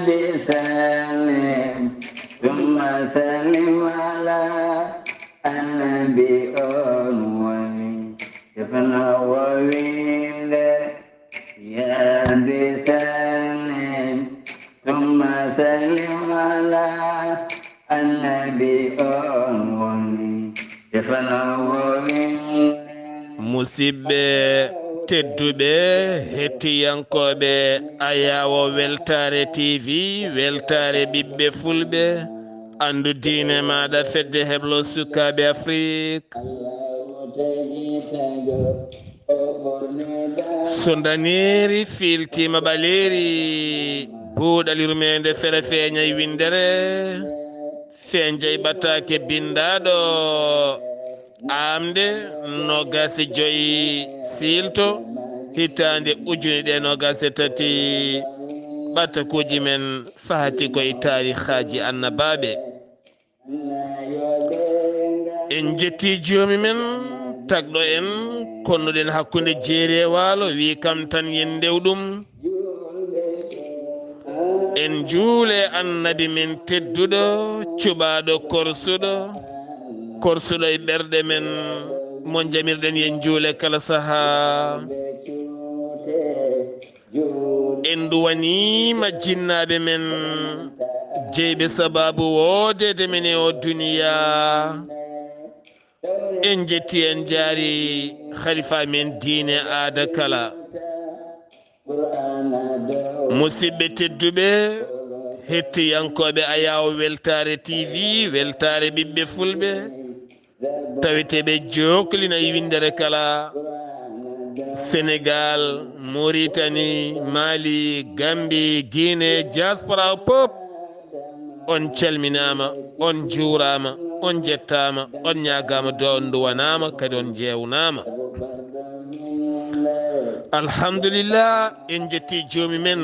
بسلم ثم سلم على النبي ولي ابن وويل يا بسلم ثم سلم على النبي ولي ابن وويل musidɓe tedduɓe hettiyankoɓe ayawo weltare tv weltare ɓiɓɓe fulɓe andu diine maɗa fedde heblo sukaɓe afrique so daneri filtima ɓaleri buuɗal yurmeende fere feeñay windere feñjay ɓataake bindaɗo aaɓnde nogase joyi silto hitande ujune ɗe nogase tati ɓatakuji men faati koye tarihaji annabaaɓe en jetti joomi men tagɗo en konnuɗen hakkunde jeeri e waalo wi kam tan yen ndew ɗum en juule annabi men tedduɗo cuɓaɗo korsuɗo e ɓerɗe men mo jamirɗen yen juule kala saaha en duwanima jinnaɓe men jeyɓe sababu woodede men e o duniya en jetti en jaari khalifa men diine aada kala musidɓe tedduɓe hettiyankoɓe ayawo weltare tv weltare ɓiɓɓe fulɓe taweteɓe joklina e windere kala sénégal mauritanie mali gambie guinée diaspora pop on calminama on juurama on jettama on ñagama do on duwanama kadi on jewnama alhamdulillah en jetti joomi men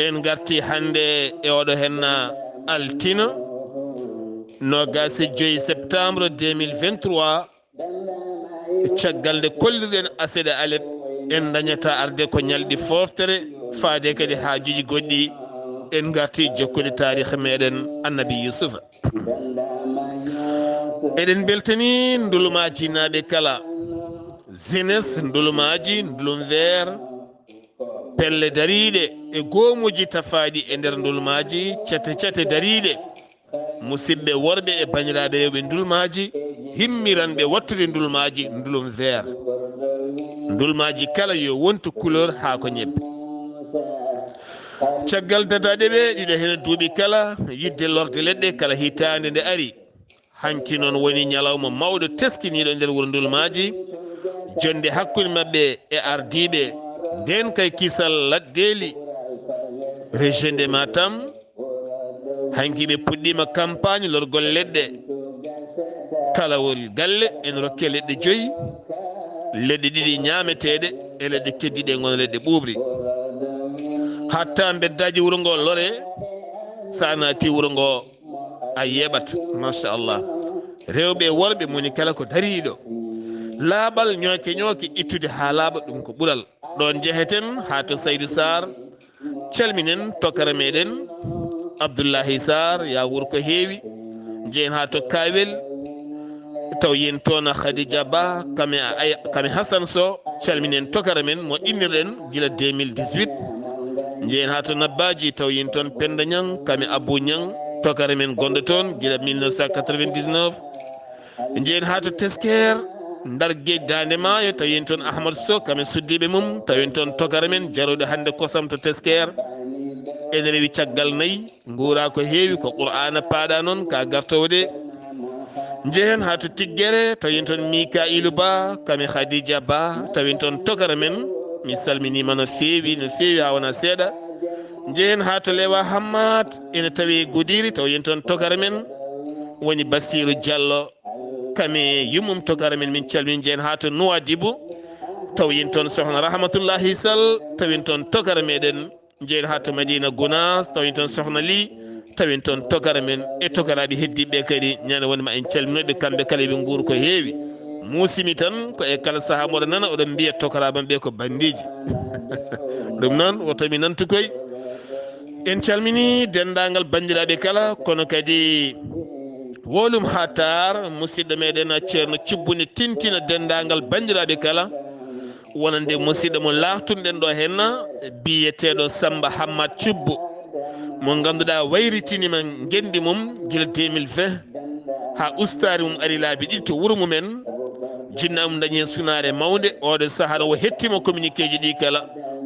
en garti hande e oɗo henna altino nogase 5 septembre 2023 caggal nde kollirɗen aseɗe alet en dañata arde ko ñalɗi foftere faade kadi haajuji goɗɗi en garti jokkude tariha meɗen annabi yusufa eɗen beltani ndulumaji naaɓe kala jeunesse ndulumaji ndulum vert pelle dariɗe e goomuji tafaɗi e nder ndulmaji cate dariɗe musidɓe worɓe e baniraɓe rewɓe ndulmaji himmiranɓe wattude ndulmaji ndulum vert ndulmaji kala yo wontu couleur ha ko ñebbe caggal dadaɗeɓe ɗiɗo hen duuɓi kala yidde lorde leɗɗe kala hitande nde ari hanki noon woni ñalawma mawɗo teskiniɗo nder wuuro ndulmaji jonde hakkude mabɓe e ardiɓe nden kay kisal laddeli région de Matam hanki ɓe puɗɗima campagne lorgol leɗɗe kalawol galle en rokke leɗɗe 5 leɗɗe 2 ñameteɗe e leɗɗe keddiɗe gono leɗɗe ɓuɓri hatta beddaji wuuro ngo lore sa naati wuuro ngo a yeɓat machallah rewɓe worɓe moni kala ko dariɗo laaɓal ñooke ittude ha laaɓa ɗum ko ɓural ɗon jeheten ha to Saydou Saar calminen tokara meɗen Abdullahi Saar ya wuuro ko heewi jehen ha to Kawel taw yen toon Khadija Ba kame Hassan Sow calminen tokara men mo innirɗen gila 2018 jehen ha to Nabbaji taw yen toon Penda Niang kame Abou Niang tokara men gonɗo toon gila 1999 jehen ha to Tesker ndar gueji dande maayo taw yen toon Ahmad Sow kame suddiɓe mum taw yen toon tokara men jarude hande kosam to Tesker ene rewi caggal 4 guura ko heewi ko qur'ana paaɗa noon ka gartowde jehen ha to Tiggere taw yen toon Mikailou Ba kame Khadija Ba taw yen toon tokara men mi salminima no feewi ha wona seeɗa jehen ha to Lewa Hammad ene tawi Goudiri taw yen toon tokara men woni Bassirou Diallo kame yummum tokara men min calmin jehen ha to Nouadhibou taw yen toon sohna Rahmatullahi Sall taw yen toon tokara meɗen jehen ha to Madina Gounas taw yen toon sohna Ly taw yen toon tokara men e tokaraɓe heddiɓe kadi ñande wonma en calminoɓe kamɓe kala ɓe guuru ko heewi musimi tan ko e kala saaha moɗo nana oɗon mbiya tokaraɓam ɓe ko bandiji ɗum noon wotomi nantu koy en calmini dendagal bandiraɓe kala kono kadi wolum ha tar musidɗo meɗen ceerno cibbuni tintina dendagal bandiraɓe kala wonande musidɗo mo laatunɗen ɗo henna biyeteɗo Samba Hammad Cubbu mo ganduɗa wayritinima gendi mum guila 2020 ha ustari mum ari laabi ɗiɗi to wuuro mumen jinna mum dañi sunare mawde oɗo saaha o hettima communiqué ji ɗi kala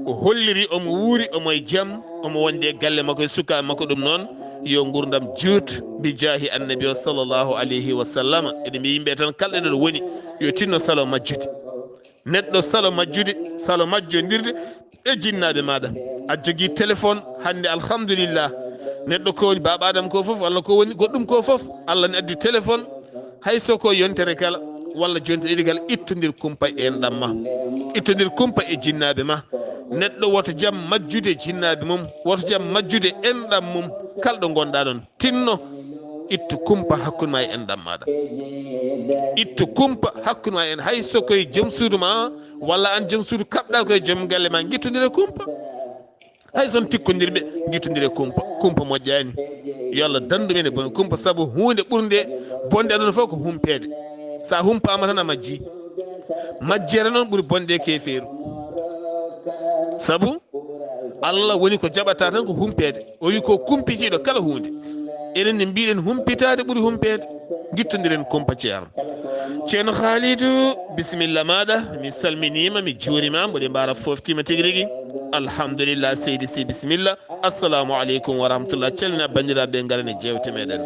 o holliri omo wuuri omo e jaam omo wonde galle makko e sukaɓe makko ɗum noon yo gurdam juut bi jaahi annabi o sallllahu alayhi wa sallam eɗen mbi yimɓe tan kala ɗo woni yo tinno salo majjude neɗɗo salo majjude salo majjodirde e jinnaɓe maɗa a jogui téléphone hande alhamdulillah neɗɗo ko woni baba adam ko foof walla ko woni goɗɗum ko foof Allah ne addi téléphone hayso ko yontere kala walla jonte ɗiɗi kala ittodir kumpa e enɗam ma ittodir kumpa e jinnaɓe ma neɗɗo woto jaam majjude jinnaɓe mum woto jaam majjude enɗam mum kala ɗo gonɗa ɗon tinno ittu kumpa hakkude ma e enɗam maɗa ittu kumpa hakkude ma en hayso koye joom suudu ma walla an joom suudu kaɓɗa koye joom galle ma guittodire kumpa hay son tikkodirɓe guittodire kumpa kumpa moƴƴani yo Allah dandumen e bon kumpa saabu hunde ɓurde bonde aduna fof ko humpede sa humpama tan a majji majjere noon ɓuuri bonde keferu saabu Allah woni ko jaɓata tan ko humpede o wi ko kumpitiɗo kala hunde enen ne mbiɗen humpitade ɓuuri humpede guittodiren kumpa ceerno Khalidou bisimilla maɗa mi salminima mi juurima mboɗe mbara foftima tigui rigui alhamdulillah seydi si bisimilla assalamu aleykum wa rahmatullah calmina bandiraɓe garane jewte meɗen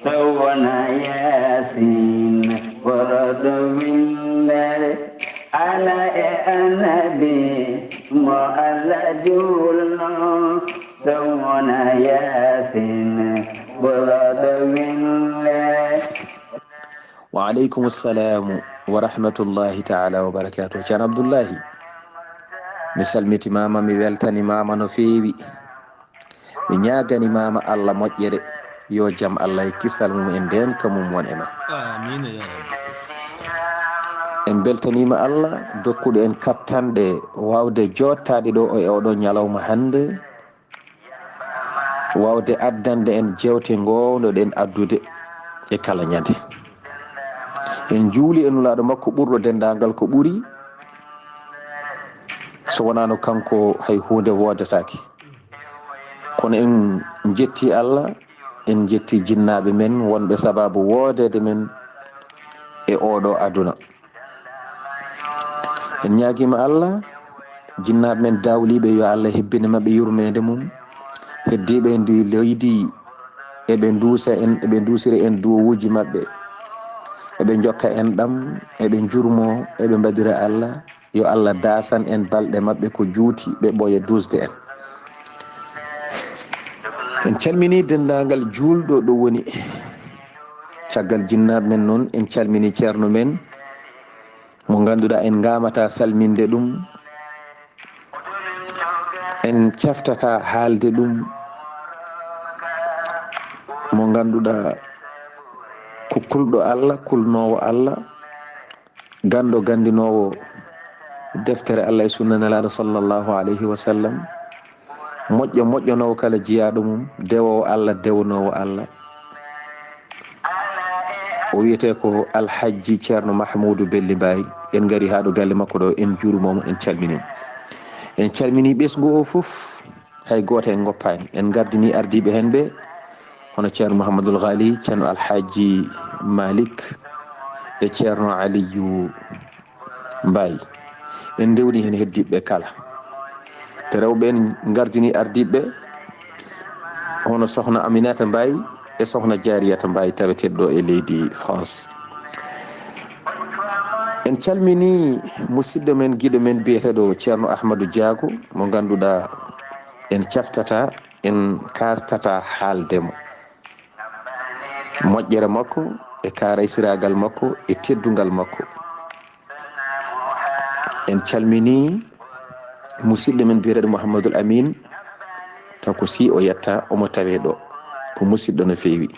sowona yasin boroɗo windere ala e annabi mo Allah julno sowona yasin boroɗo windere. wa aleykum assalamu wa rahmatullahi taala wa barakatuh. ceerno Abdullahi mi salmitimama mi weltanimama no feewi mi ñaganimama Allah moƴƴere yo jaam Allah e kisal mum e ndenka mum won e ma amina ya rabbi en beltanima Allah dokkuɗo en kattanɗe wawde jottade ɗo e oɗo ñalawma hande wawde addande en jewte gownoɗen addude e kala ñande en juuli e nulaɗo makko ɓurɗo dendagal ko ɓuuri so wonano kanko hay hunde wodatake kono en jetti Allah en jetti jinnaɓe men wonɓe sababu wodede men e oɗo aduna en ñaguima Allah jinnaɓe men dawliɓe yo Allah hebbina mabɓe yurmede mum heddiɓe ndi leydi eɓe duusa en eɓe dusira en duwowuji mabɓe eɓe jokka en ɗam eɓe jurmo eɓe mbadira Allah yo Allah dasan en balɗe mabɓe ko juuti ɓe ɓooya dusde en calmini dendagal julɗo ɗo woni caggal jinnaɓe men noon en calmini ceerno men mo ganduɗa en gamata salminde ɗum en caftata haalde ɗum mo ganduɗa ko kulɗo Allah kulnowo Allah gando gandinowo deftere Allah e sunna nelaɗo sallllahu alayhi wa sallam moƴƴo moƴƴonowo kala jiyaɗo mum dewowo Allah dewnowo Allah o wiyete ko alhaji ceerno Mahmoudou Belli Mbaye en gari ha ɗo galle makko ɗo en jurumomo en calmini ɓesgu o foof hay goto en goppani en gardini ardiɓe hen ɓe hono ceerno Mouhamadoul Ghali ceerno alhaji Malik e ceerno Aliyu Mbaye en dewni hen heddiɓe kala te rewɓe en gardini ardiɓe hono sohna Aminata Mbaye e sohna Jariyata Mbaye taweteɗo e leydi France en calmini musidɗo men guiɗo men biyeteɗo ceerno Ahmadou Diago mo ganduɗa en caftata en kastata haaldemo moƴƴere makko e karaysiragal makko e teddugal makko en calmini musidɗo men biyeteɗo Mouhamadoul Amine taw ko si o yetta omo tawe ɗo ko musidɗo no feewi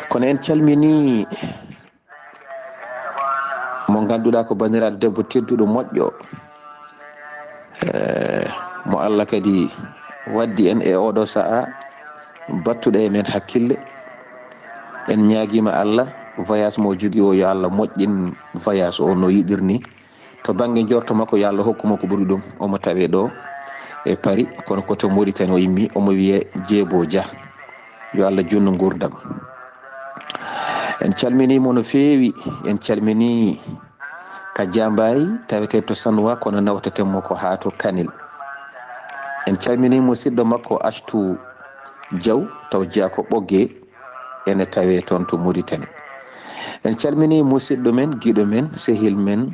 kono en calmini mo ganduɗa ko bandiraɗo debbo tedduɗo moƴƴo mo mo Allah kadi waddi en e oɗo sa'a battuɗe e men hakkille. En ñaaguima Allah voyage mo jogui o yo Allah moƴƴin voyage o no yiɗirni, to banggue jorto makko yo Allah hokkuma ko ɓuuri ɗum. Omo tawe ɗo e Paris, kono koto Mauritanie o yimmi, omo wiye Djeebo Dia. yo Allah junnu gurdam. En calminimo no feewi. En calmini ka Jambayi tawete to Sanoa kono nawtetemo ko ha to Kanel. En calmini musidɗo makko Astou Diaw taw jeeya ko ɓogge ene tawe toon to Mauritanie. En calmini musidɗo men giɗo men sehil men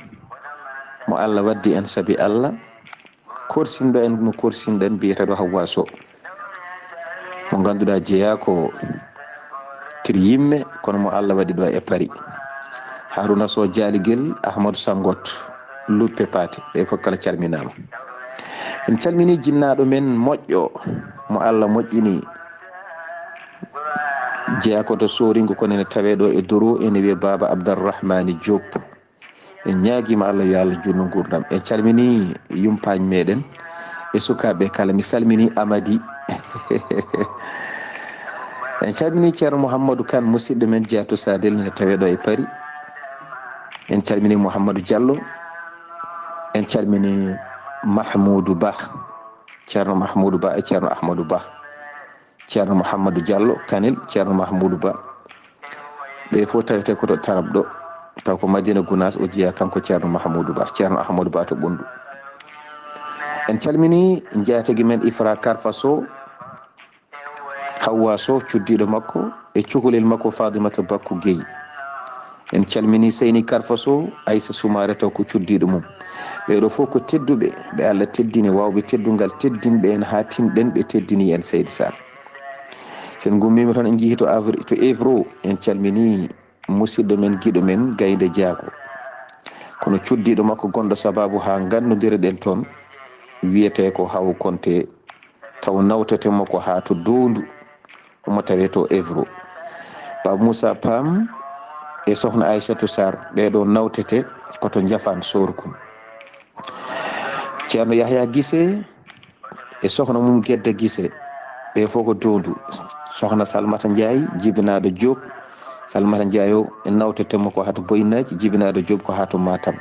mo Allah waddi en saabi Allah korsinɗo en mo korsinɗo en biyeteɗo Hawwa Sow mo ganduɗa jeeya ko tir yimme kono mo Allah waɗi ɗo e Paris. Haruna Sow Dialigel, Ahmadou Sangot Luppe Paate, ɓe fof kala calminama. En calmini jinnaɗo men moƴƴo mo Allah moƴƴini jeeya koto Soringo kono ene tawe ɗo e Doro, ene wiye Baba Abdourahmani Diop. En ñaaguima Allah yo Allah junno gurdam. En calmini yumpañ meɗen e sukaɓe kala. Mi salmini Amadi en calmini ceerno Mouhamadou Kane musidɗo men jeeya to Sadel ene tawe ɗo e Paris. En calmini Mouhamadou Diallo. En calmini Mahmoudou Ba, ceerno Mahmoudou Ba e ceerno Ahmadou Ba, ceerno Mouhamadou Diallo Kanel, ceerno Mahmoudou Ba, ɓe fof tawete koto Tarab ɗo, taw ko Madina Gounas o jeeya kanko ceerno Mahmoudou Ba, ceerno Ahmadou Ba to Ɓundu. En calmini jeeyatigi men Ifra Karfa Sow, Hawwa Sow cuddiɗo makko e cukalel makko Fadimata Bakku Gueye. En calmini Seyni Karfa Sow, Aissa Soumare taw ko cuddiɗo mum. ɓeɗo fof ko tedduɓe ɓe Allah teddini, wawɓe teddungal teddinɓe en ha tinɗen ɓe teddini en Seydi Sar. sen gummima tan en jeehi to Évro, en calmini musidɗo men giɗo men Gaynde Diago kono cuddiɗo makko gonɗo sababu ha gandodireɗen toon wiyete ko Haw Konté taw nawtetemo ko ha to Dondu, omo tawe to Évro. Baba Moussa Pam e sohna Aissatou Sar ɓeɗo nawtete koto Jafan Sorkum. ceerno Yahya Guissé e sohna mum Guedda Guissé ɓe fof ko Dondu. sohna Salmata Ndiaye jibinaɗo Diop, Salmata Ndiaye o e nawtetemo ko hato Boyinaji, jibinaɗo Diop ko hato Matam.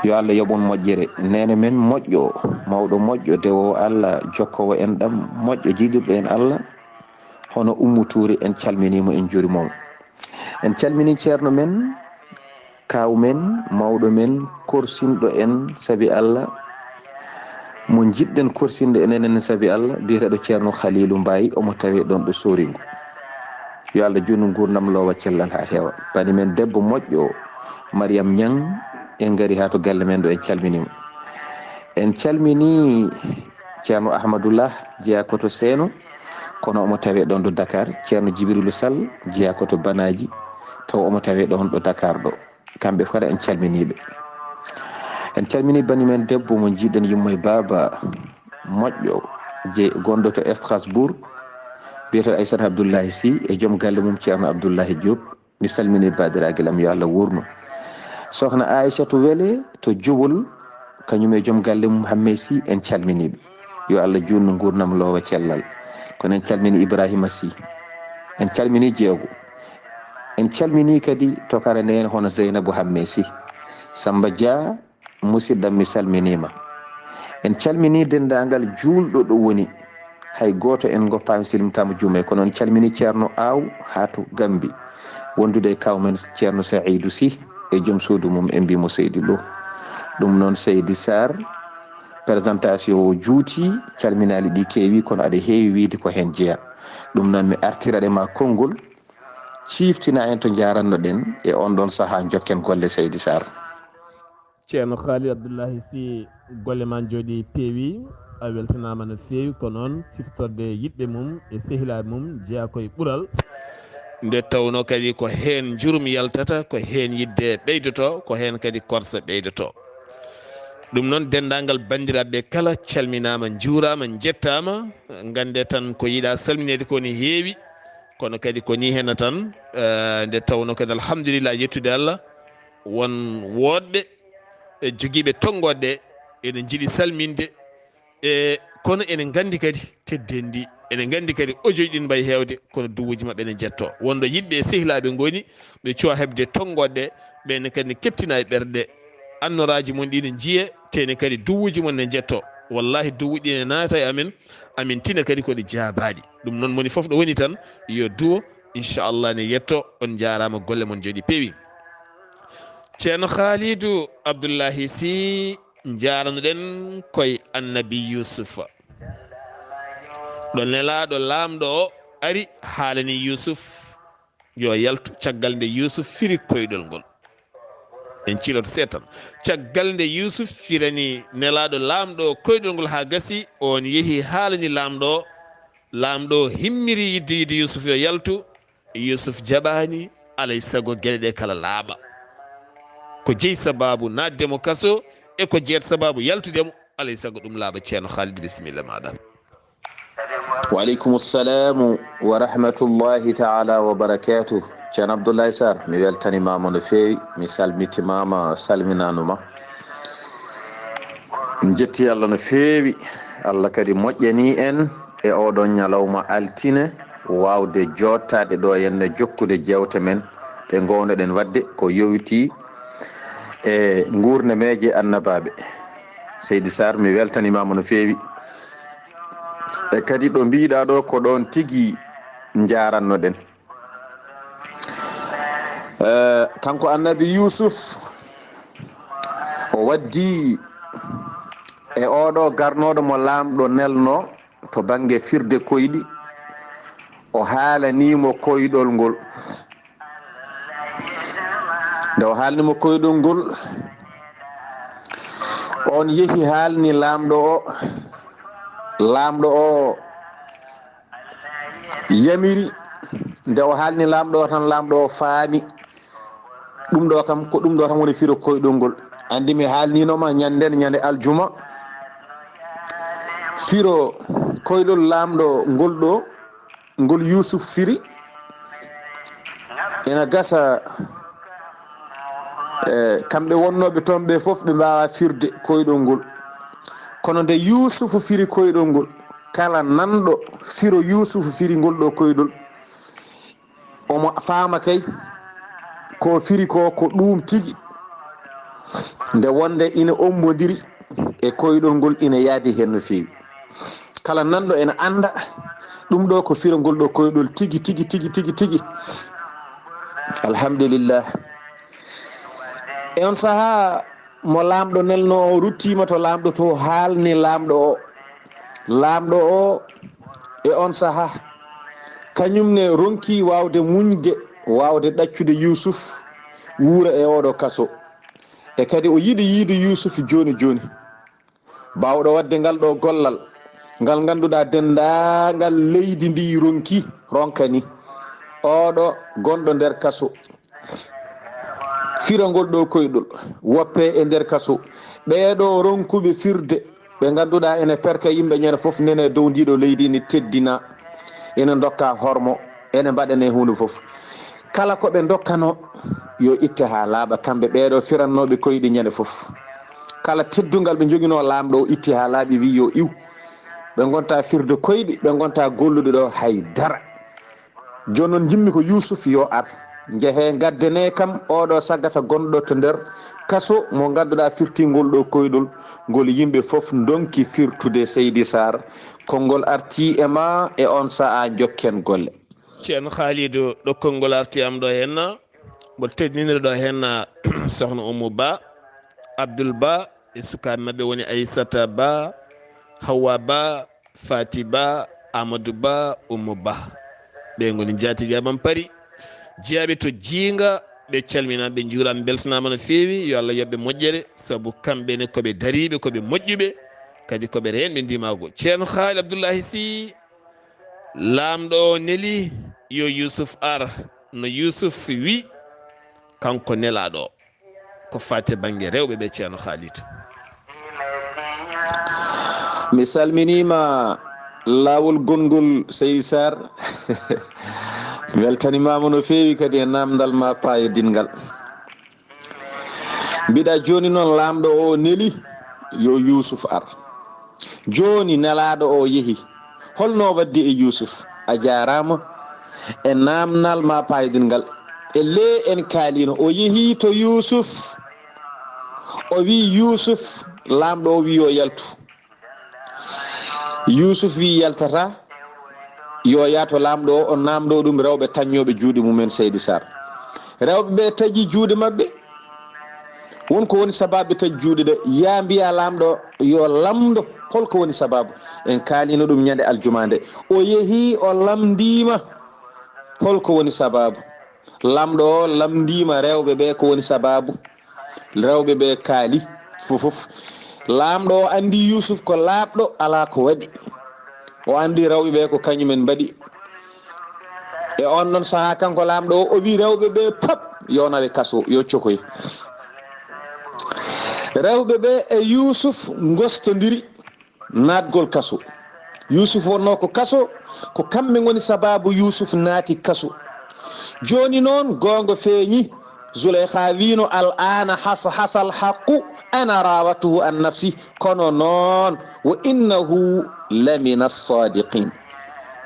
yo Allah yoɓon moƴƴere. nene men moƴƴo, mawɗo moƴƴo dewo Allah jokkowo en ɗam moƴƴo jiɗirɗo en Allah hono Oumou Touré, en calminimo en jurimomo. en calmini ceerno men, kaw men, mawɗo men, korsinɗo en saabi Allah, mo jiɗɗen korsinde enenen saabi Allah, biyeteɗo ceerno Khalilou Mbaye, omo tawe ɗon ɗo Soringo. yo Allah junnu gurdam lowa cellal ha heewa. bani men debbo moƴƴo Mariame Niang en gari ha to galle men ɗo, en calminimo. en calmini ceerno Ahmadoullah jeeya koto Seeno kono omo tawe ɗon ɗo Dakar. ceerno Djibril Sall jeeya koto Banaji taw omo tawe ɗon ɗo Dakar ɗo. kamɓe fof en calminiɓe. en calmini bani men debbo mo jiiɗen yummo e Baba moƴƴo gonɗo to Strasbourg biyeteɗo Aissata Abdullahi Sy e joom galle mum ceerno Abdoulahi Diop. mi salmini badiraguel am yo Allah wurno. sohna Aissatou Wele to Jubol kañum e joom galle mum Hamme Sy, en calminiɓe. yo Allah junno gurnam lowa cellal. kono en calmini Ibrahima Sy, en calmini Jeego. en calmini kadi tokara nden hono Zeynabou Hamme Sy. Samba Dia musidɗam mi salminima. en calmini dendagal julɗo ɗo woni, hay goto en goppami silmitama juume, kono en calmini ceerno Aw ha to Gambi wondude e kawmen ceerno Saïdou Sy e joom suudu mum en mbimo Seydi Lo. ɗum noon Seydi Sar présentation o juuti, calminali ɗi keewi kono aɗa heewi wiide ko hen jeeya. ɗum noon mi artiraɗema konngol ciftina en to jaranno ɗen e on ɗon saaha jokken golle Seydi Sar. ceerno Khalil Abdullahi Sy, golle ma jooɗi peewi, a weltanama no feewi, ko noon siftorde yiɓɓe mum e sehilaɓe mum jeeya koye ɓuural nde tawno kadi ko hen jurum yaltata, ko hen yidde ɓeydoto, ko hen kadi korsa ɓeydoto. ɗum noon dendagal bandiraɓe kala calminama, juurama, jettama. gande tan ko yiiɗa salminede koni heewi, kono kadi ko ni hen tan nde tawno kadi alhamdulillah yettude Allah won woɗɓe e joguiɓe tongoɗe ene jiiɗi salminde e kono enen gandi kadi teddendi enen gandi kadi ojoji ɗin mbayi hewde kono duwuji mabɓe ne jetto wondo yimɓe sehilaɓe goni ɓe cuwa hebde tongodde ɓenne kadi ne keptina e ɓerɗe annoraji mon ɗi ne jiiye tene kadi duwuji mon ne jetto wallahi duwuɗi ne naata e amin tina kadi koɗe jaabaɗi ɗum noon moni foof ɗo woni tan yo duwo inchallah ne yetto on jarama golle mon jooɗi peewi ceerno khalidou abdoullahi sy jaranoɗen koye annabi yusufa ɗo nelaɗo lamɗo o ari haalani yusuf yo yaltu caggal nde yusuf firi koyɗol ngol en ciloto seetan caggal nde yusuf firani nelaɗo lamɗo o koyɗol ngol ha gasi on yeehi haalani lamɗo himmiri yidde yusuf yo yaltu yusuf jaɓani alay saago gueɗe ɗe kala laaɓa ko jeeyi sababu naddemo kaso e ko jeet sababu yaltudemo alay saago ɗum laaɓa ceerno Khalid bisimilla maɗa. Waaleykum salam wa rahmatullahi taala wa barakatuh. Ceerno Abdullahi Saar mi weltanimama no feewi mi salmitimama salminanuma mi jetti Allah no feewi Allah kadi moƴƴani en e oɗon ñalawma altine wawde jottade ɗo henne jokkude jewte men ɗe gownoɗen wadde ko yowiti e gurnameje annabaaɓe. Seydi Saar mi weltanimama no feewi e kadi ɗo mbiɗa ɗo ko ɗon tigui jarannoɗen. Kanko annabi Yusuf o waddi e oɗo garnoɗo mo lamɗo nelno to banggue firde koyɗi o haalanimo koyɗol ngol nde o haalnimo koyɗol ngol on yeehi haalni lamɗo o yamiri nde o haalni lamɗo o tan lamɗo o faami ɗum ɗo kam ko ɗum ɗo tan woni firo koyɗol ngol andi mi haalninoma ñanden ñande aljuma firo koyɗol lamɗo ngol ɗo ngol Yusuf firi ena gasa kamɓe wonnoɓe toon ɓe foof ɓe mbawa firde koyɗol ngol kono nde Yusuf firi koyɗol ngol kala nanɗo firo Yusuf firi ngol ɗo koyɗol omo faama kay ko firi ko ɗum tigui nde wonde ina ombodiri e koyɗol ngol ina yaadi hen no fewi kala nanɗo ene anda ɗum ɗo ko firo ngol ɗo koyɗol tigui alhamdulillah. E on saaha mo lamɗo nelno o ruttima to lamɗo to haalni lamɗo o e on saaha kañumne ronki wawde muñde wawde ɗaccude Yusuf wuura e oɗo kaso e kadi o yiiɗi yiide Yusuf joni bawɗo wadde ngal ɗo gollal ngal ganduɗa dendagal leydi ndi ronkani oɗo gonɗo nder kaso firangol ɗo koyɗol woppe e nder kaso ɓeɗo ronkuɓe firde ɓe ganduɗa ene perka yimɓe ñande foof nene dow ndiɗo leydi ni teddina ene dokka hormo ene mbaɗane hunde foof kala koɓe dokkano yo itte ha laaɓa kamɓe ɓeɗo firannoɓe koyɗi ñande foof kala teddugal ɓe joguino lamɗo o itti ha laaɓi wi yo iw ɓe gonta firde koyɗi ɓe gonta gollude ɗo haydara joni noon jimmi ko Yusuf yo ar jeehe gaddane kam oɗo saggata gonɗo to nder kaso mo ganduɗa firtingol ɗo koyɗol ngol yimɓe foof donki firtude Seydi Saar konngol arti e ma e on saaha jokken golle. ceerno Khalidou ɗokkol ngol arti am ɗo henna mbo teddinire ɗo henna sohna Oumou Ba Abdoul Ba e sukaɓe mabɓe woni Aissata Ba Hawa Ba Faati Ba Amadou Ba Oumou Ba ɓe goni jatigue amam paari jeeyaɓe to jiinga ɓe calminama ɓe juurama beltanama no feewi yo Allah yoɓɓe moƴƴere saabu kamɓene koɓe dariɓe koɓe moƴƴuɓe kadi koɓe renɓe ndimago ceerno Khalid Abdoullahi Sy lamɗo o neeli yo Yusuf ar no Yusuf wi kanko nelaɗo ko fate banggue rewɓe ɓe ceerno Khalid. Mi salminima lawol gongol Seydi Saar weltanimama no feewi kadi e namdal ma payodingal mbiɗa joni noon lamɗo o neeli yo Yusuf ar joni nelaɗo o yeehi holno waddi e Yusuf a jarama e namnal ma paydingal e le en kaalino o yeehi to Yusuf o wi Yusuf lamɗo o wi o yaltu Yusuf wi yaltata yo yato lamɗo o namɗo ɗum rewɓe tañoɓe juuɗe mumen Seydi Saar rewɓe ɓe taƴi juuɗe mabɓe wonko woni sababu taƴi juuɗe ɗe ya mbiya lamɗo yo lamdo holko woni sababu en kaalino ɗum ñande aljuma nde o yeehi o lamdima holko woni sababu lamɗo o lamdima rewɓe ɓe ko woni sababu rewɓe ɓe kaali fofof lamɗo o andi Yusuf ko laaɓɗo ala ko waɗi o andi rewɓe ɓe ko kañumen mbaɗi e on ɗon saaha kanko lamɗo o wi rewɓe ɓe pop yo nawe kaso yo cokoy rewɓe ɓe e Yusuf gostodiri natgol kaso Yusuf wonno ko kaso ko kamɓe goni sababu Yusuf naati kaso joni noon gonga feeñi Zuleyha wino al ana hasal haqqu ana rawatuhu an nafsi kono noon wa innahu lamina as-sadiqin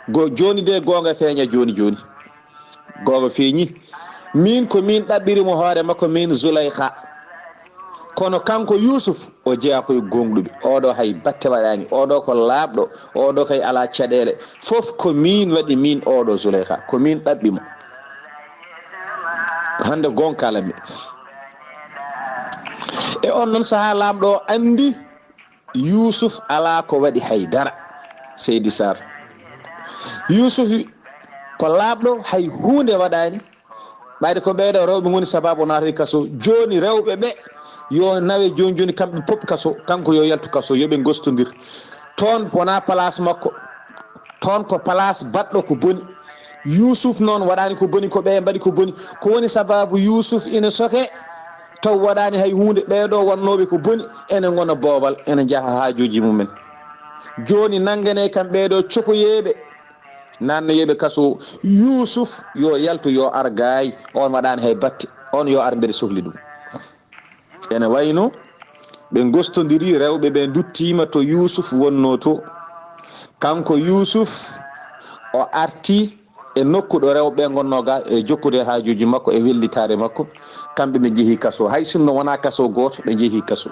go joni de gonga feeña joni gonga feeñi min ko min ɗaɓɓirimo hoore makko min Zuleyha kono kanko Yusuf o jeeya koye gonɗuɓe oɗo hay batte waɗani oɗo ko laaɓɗo oɗo kay ala caɗele fof ko min waɗi min oɗo Zuleyha ko min ɗaɓɓimo hande gonkalami e on noon saaha lamɗo o andi Yusuf ala ko waɗi haydara Seydi Saar Yusuf ko laaɓɗo hay hunde waɗani ɓayde ko ɓeeɗo rewɓe goni sababu naati kaso joni rewɓe ɓe yo nawe joni kamɓe pop kaso kanko yo yaltu kaso yoɓe gostodir toon wona place makko toon ko place baɗɗo ko boni Yusuf noon waɗani ko boni ko ɓe mbaɗi ko boni ko woni sababu Yusuf ina soke taw waɗani hay hunde ɓeɗo wonnoɓe ko boni ene gona boobal ene jaaha hajuji mumen joni nangane kam ɓeɗo cokoyeɓe nanno yoɓe kaso Yusuf yo yaltu yo ar gaay on waɗani hay batte on yo ar mbeɗa sohli ɗum ene wayno ɓe gostodiri rewɓe ɓe duttima to Yusuf wonno to kanko Yusuf o arti e nokkuɗo rewɓe gonnoga e jokkude hajuji makko e wellitare makko kamɓe ɓe jeehi kaso hay sinno wona kaso goto ɓe jeehi kaso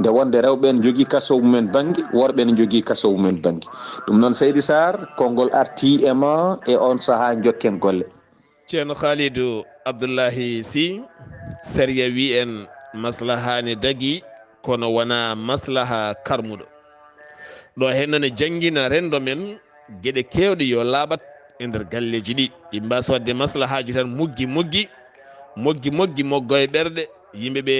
nde wonde rewɓe ne jogui kaso mumen banggue worɓe ne jogui kaso mumen banggue ɗum noon Seydi Saar konngol arti e ma e on saaha jokken golle ceerno Khalidou Abdullahi Sy sariya wi en maslaha ne dagui kono wona maslaha karmuɗo ɗo hen ne jangguina rendo men gueɗe kewɗe yo laaɓat e nder galleji ɗi ɗi mbasa wadde maslahaji tan moggi moggo e ɓerɗe yimɓeɓe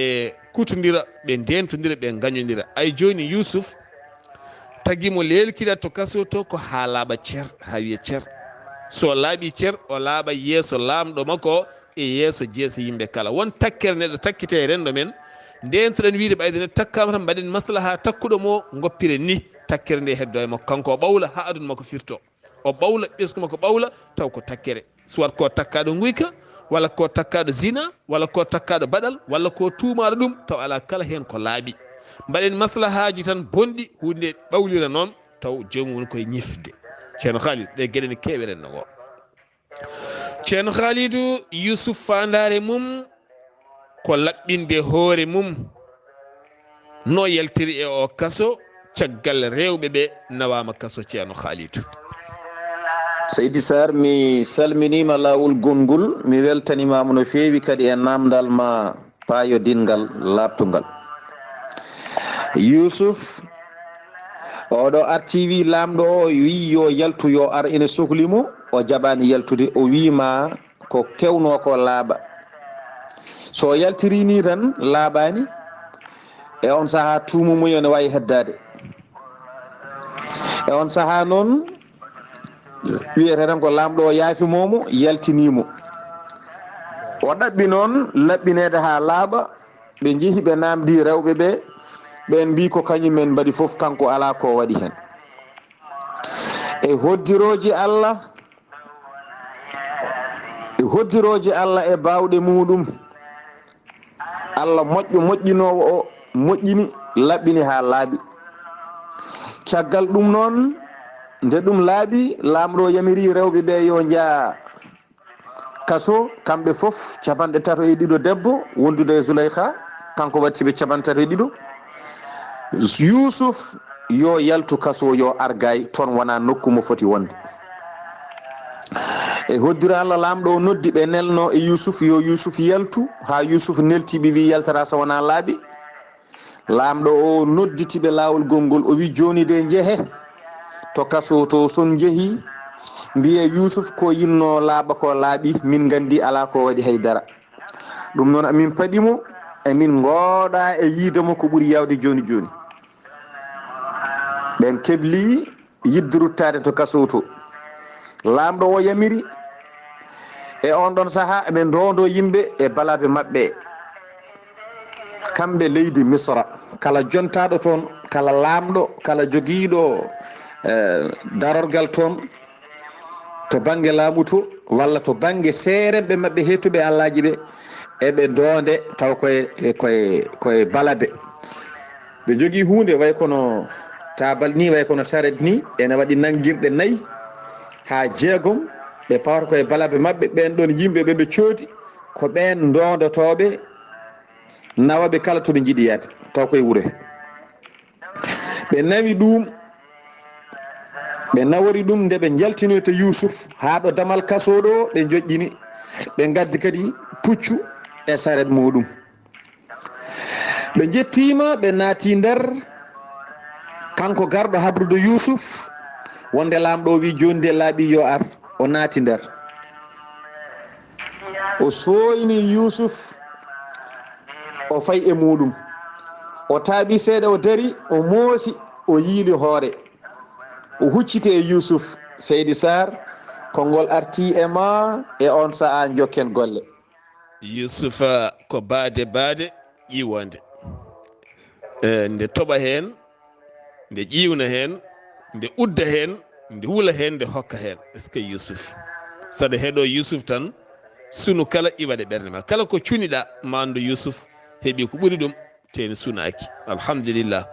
kutodira ɓe ndentodira ɓe gañodira ay joni Yusuf taguimo lelkiɗa to kaso to ko ha laaɓa ceer ha wiya ceer so laaɓi ceer o laaɓa yeeso lamɗo makko e yeeso jeeso yimɓe kala won takkere neɗɗo takkite e rendo men ndentoɗen wiide ɓayde ne takkama tan mbaɗen maslaha takkuɗo mo goppiren ni takkere nde heddo e makko kanko o ɓawla ha aduna makko firto o ɓawla ɓesgu makko ɓawla taw ko takkere soit ko takkaɗo guyka walla ko takkaɗo zina walla ko takkaɗo baɗal walla ko tumaɗo ɗum taw ala kala hen ko laaɓi mbaɗen maslahaji tan bonɗi hunde ɓawlira noon taw jomum woni koye ñifde ceerno Khalid ɗe gueɗe ne kewi renno ngo ceerno Khalidou Yusuf fandare mum ko laɓɓinde hoore mum no yaltiri e o kaso caggal rewɓe ɓe nawama kaso ceerno Khalidou Seydi Saar mi salminima lawol gongol mi weltanimama no fewi kadi e namdal ma payodingal labtugal Yusuf oɗo arti wi lamɗo o wi yo yaltu yo ar ene sohlimo o jaɓani yaltude o wima ko kewno ko laaɓa so yaltiri ni tan laaɓani e on saaha tuumu mum ene wawi heddade e on saaha noon wiyete tan ko lamɗo o yaafimomo yaltinimo o ɗaɓɓi noon laɓɓinede ha laaɓa ɓe jeehi ɓe namdi rewɓe ɓe ɓen mbi ko kañumen mbaɗi foof kanko ala ko waɗi hen e hoddiroji Allah e bawɗe muɗum Allah moƴƴinowo o moƴƴini laɓɓini ha laaɓi caggal ɗum noon nde ɗum laaɓi laamɗo yamiri rewɓe ɓe yo jaa kaso kamɓe fof 32 debbo wondude e Zuleyka kanko wattiɓe 32. Yusuf yo yaltu kaso yo argay toon wona nokku mo foti wonde. E hoddira Allah laamɗo o noddi ɓe nelno e Yusuf yo Yusuf yaltu ha Yusuf neltiɓe wi yaltata so wona laaɓi. Laamɗo o nodditiɓe laawol gongol o wi joni de jeehe to kaso to son jeehi mbiye Yusuf ko yinno laaɓa ko laaɓi min gandi ala ko waɗi haydara. ɗum noon amin paɗimo emin gooɗa e yiidemo ko ɓuuri yawde joni joni. ɓen kebli yidde ruttade to kaso to. Laamɗo o yamiri e on ɗon saaha ɓe ndondo yimɓe e balaɓe maɓɓe kamɓe leydi Misra. Kala jontaɗo toon, kala laamɗo, kala jogiiɗo darorgal toon to banggue laamu to walla to banggue seeremɓe maɓɓe hettuɓe allaji ɓe eɓe ndonde taw koye balaɓe. ɓe jogui hunde way kono tabal ni, way kono saret ni, ene waɗi nanguirɗe 4 ha 6 ɓe pawata koye balaɓe maɓɓe. ɓen ɗon yimɓe ɓe coodi ko ɓen ndondotoɓe nawaɓe kala toɓe jiiɗi yaade taw koye wuuro he. ɓe nawi ɗum, ɓe nawori ɗum nde ɓe jaltinoyta Yusuf ha ɗo damal kaso ɗo ɓe joƴƴini ɓe gaddi kadi puccu e saret muɗum. ɓe jettima ɓe naati nder. Kanko garɗo habrude Yusuf wonde laamɗo wi joni de laaɓi yo ar, o naati nder o soyni Yusuf o fayi e muɗum, o taaɓi seeɗa o dari o moosi o yiili hoore o hucciti e Yusuf. Seydi Saar konngol arti e ma e on sa'a jokken golle. Yusufa ko baade ƴiwonde nde toɓa hen, nde ƴiwna hen, nde udda hen, nde wula hen, nde hokka hen. Est ce que Yusuf saɗa heeɗo Yusuf tan sunu kala iwaɗe ɓernde ma, kala ko cuniɗa mandu Yusuf heeɓi ko ɓuuri ɗum teni sunaki. Alhamdulillah.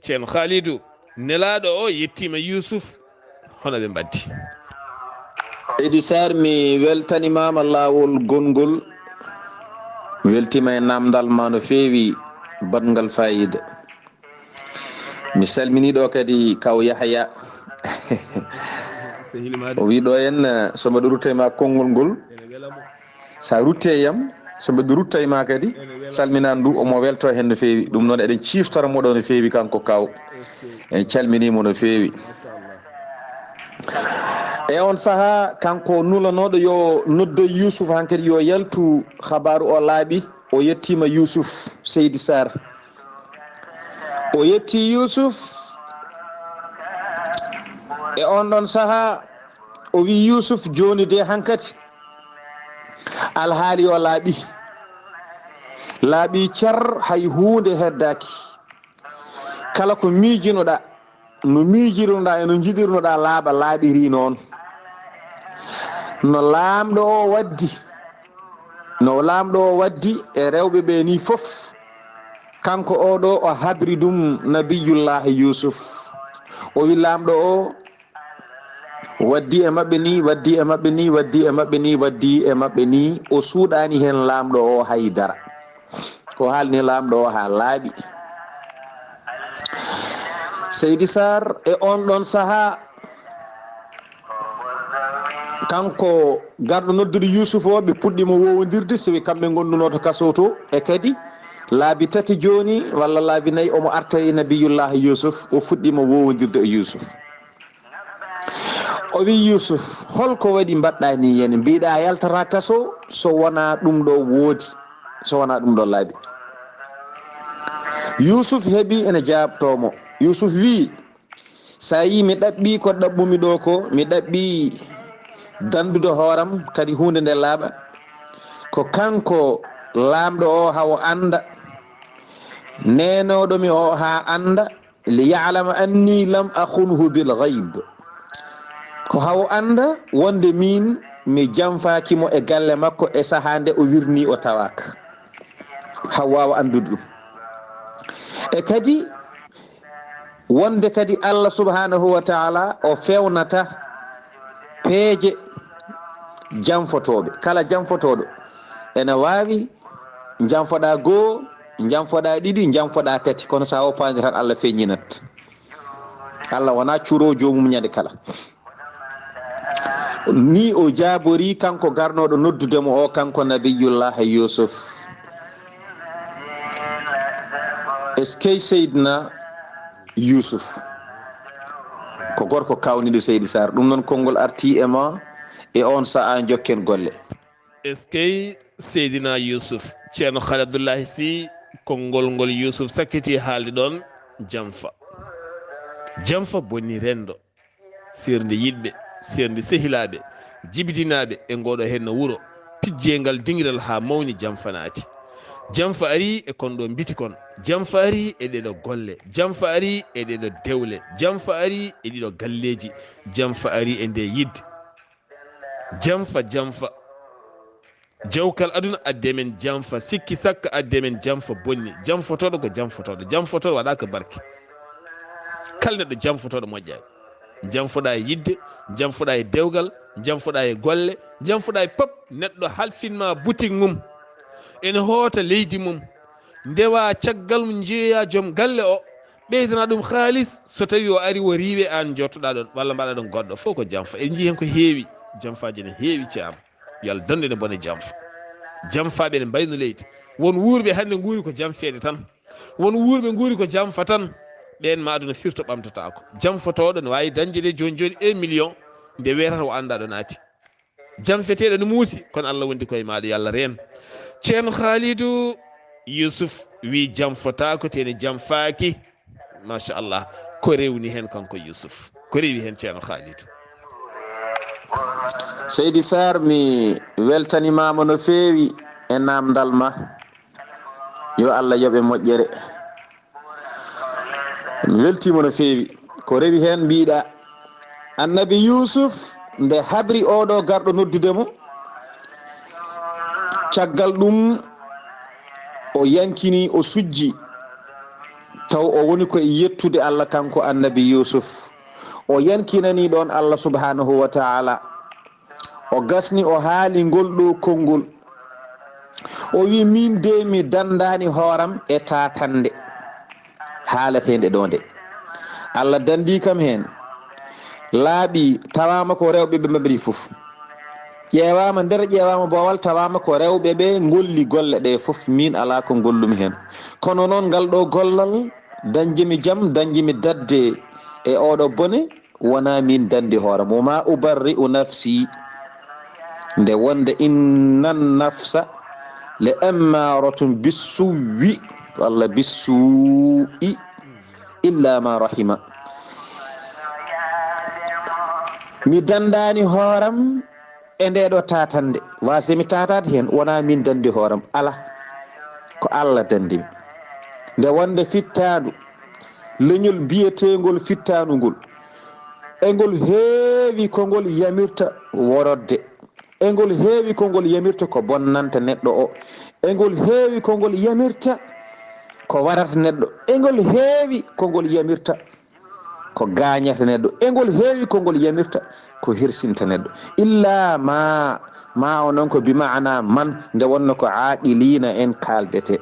Ceerno Khalidou, nelaɗo o yettima Yusuf, hono ɓe mbaddi. Seydi Saar mi weltanimama laawol gongol, mi weltima e namdal ma no feewi badngal fayida. Mi salminiɗo kadi kaw Yahya o wi ɗo en so mbaɗo rutta e ma konngol ngol, sa rutte yam so mbaɗo rutta e ma kadi salminan ndu omo welto hen no feewi. ɗum noon eɗen ciftora moɗo no feewi kanko kaw, en calminimo no feewi. e on saaha kanko nulanoɗo yo noddoy Yusuf hankkadi yo yaltu habaru o laaɓi. O yettima Yusuf. Seydi Saar o yetti Yusuf e on ɗon saaha o wi Yusuf joni de hankkadi alhaali o laaɓi car hay hunde heddaki. kala ko miijinoɗa, no miijirnoɗa e no jiɗirnoɗa laaɓa laaɓiri noon. no laamɗo o waddi e rewɓe ɓe ni fof, kanko oɗo o habri ɗum nabiyullahi Yusuf. o wi laamɗo o waddi e maɓɓe ni, o suuɗani hen laamɗo o haydara. o haalni laamɗo o ha laaɓi. Seydi Saar e on ɗon saaha kanko garɗo noddude Yusuf o ɓe puɗɗimo wowodirde sowi kamɓe gonduno to kaso to, e kadi laabi 3 joni walla laabi 4 omo arta e nabiyullahi Yusuf. o fuɗɗima wowodirde e Yusuf. o wi Yusuf, holko waɗi mbaɗɗa ni yen mbiɗa yaltata kaso so wona ɗum ɗo woodi, so wona ɗum ɗo laabi. Yusuf heeɓi ene jabtomo. Yusuf wi, sa yi mi ɗaɓɓi ko ɗaɓɓumi ɗo ko, mi ɗaɓɓi dandude hooram kadi hunde nde laaɓa, ko kanko laamɗo o hawo anda, nenoɗomi o ha anda, li ya'lama anni lam akhunhu bil ghaib, ko hawo anda wonde min mi jamfakimo e galle makko e saaha nde o wirni o tawaka, haw wawa andude ɗum. e kadi wonde kadi Allah subhanahu wa ta'ala o fewnata peeje janfotoɓe. Kala janfotoɗo ene wawi janfoɗa goo, janfoɗa ɗiɗi, janfoɗa tati, kono sa woppani tan Allah feññinat. Allah wona curo jomum ñande kala. Ni o jabori kanko garnoɗo noddudemo o, kanko nabiyullah Yusuf. eskey Seydina Yusuf ko gorko kawniɗo Seydi Saar. Ɗum noon konngol arti e ma e on sa'a jokken golle. eskey Seydina Yusuf. ceerno Khali Abdullahi Sy konngol ngol Yusuf sakkiti haalde ɗon janfa. Janfa bonni rendo, sernde yiɗɓe, sernde sehilaɓe, jibitinaɓe e ngoɗo hen no wuro pijjengal dingiral ha mawni. janfa naati. janfa ari e konɗo biti kon, janfa ari e ɗeɗo golle, janfa ari e ɗeɗo dewle, janfa ari e ɗiɗo galleji, janfa ari e nde yidde. janfa jawkal aduna adde men janfa, sikki sakka adde men janfa bonni. janfotoɗo ko janfotoɗo, janfotoɗo waɗaka barke. kala neɗɗo janfotoɗo moƴƴani. janfoɗa e yidde, janfoɗa e dewgal, janfoɗa e golle, janfoɗa e pop. neɗɗo halfinma boutique mum, ene hoota leydi mum, ndewa caggal mum jeeya joom galle o, ɓeydana ɗum haalis. so tawi o ari o riiwe, an jottoɗa ɗon walla mbaɗa ɗon goɗɗo fof ko janfa. en jii hen ko heewi, janfaji ne heewi ceama. yo Allah donde ne bone janfa. janfaɓe ne mbayno leydi. won wuurɓe hande guuri ko janfede tan, won wuurɓe guuri ko janfa tan. ɓen ma aduna firto ɓamtatako. janfotoɗo ne wawi dañde de joni joni 1 million nde wetata o anda ɗo naati. janfeteɗo ne muusi, kono Allah wondi koye maɗo, yo Allah reen. ceerno Khalidou Yusuf wi janfotako tene janfaki. machallah ko rewni hen kanko Yusuf, ko rewi hen ceerno Khalidou. Seydi Saar, mi weltanimama no feewi e namdal ma. yo Allah yoɓe moƴƴere. mi weltima no feewi. ko rewi hen mbiɗa annabi Yusuf nde habri oɗo garɗo noddudemo, caggal ɗum o yankini, o sujji, taw o woni koye yettude Allah kanko annabi Yusuf. o yankinani ɗon Allah subhanahu wa ta'ala. o gasni o haali ngol ɗo konngol. o wi min de mi dandani hooram e tatande haaletede ɗo nde. Allah dandi kam hen laaɓi, tawama ko rewɓe ɓe mabri fof. ƴeewama nder ƴeewama bowal, tawama ko rewɓe ɓe golli golle ɗe fof. min ala ko gollumi hen. kono noon ngal ɗo gollal dañjimi jaam, dañjimi dadde e oɗo bone, wona min dandi hooram. wama ubarri'u nafsi, nde wonde innan nafsa le ammaratun bisuwi walla bisu'i illa ma rahima. mi dandani hooram e ndeɗo tatande. wasde mi tatade hen, wona min dandi hooram, ala, ko Allah dandimi. nde wonde fittandu, leñol biyetegol fittanu ngol, e ngol heewi ko ngol yamirta worodde, e ngol heewi ko ngol yamirta ko bonnanta neɗɗo o, e ngol heewi ko ngol yamirta ko warata neɗɗo, e ngol heewi ko ngol yamirta ko gañata neɗɗo, e ngol heewi ko ngol yamirta ko hirsinta neɗɗo. illa ma o noon ko bima'ana man, nde wonno ko aqilina en kaldete.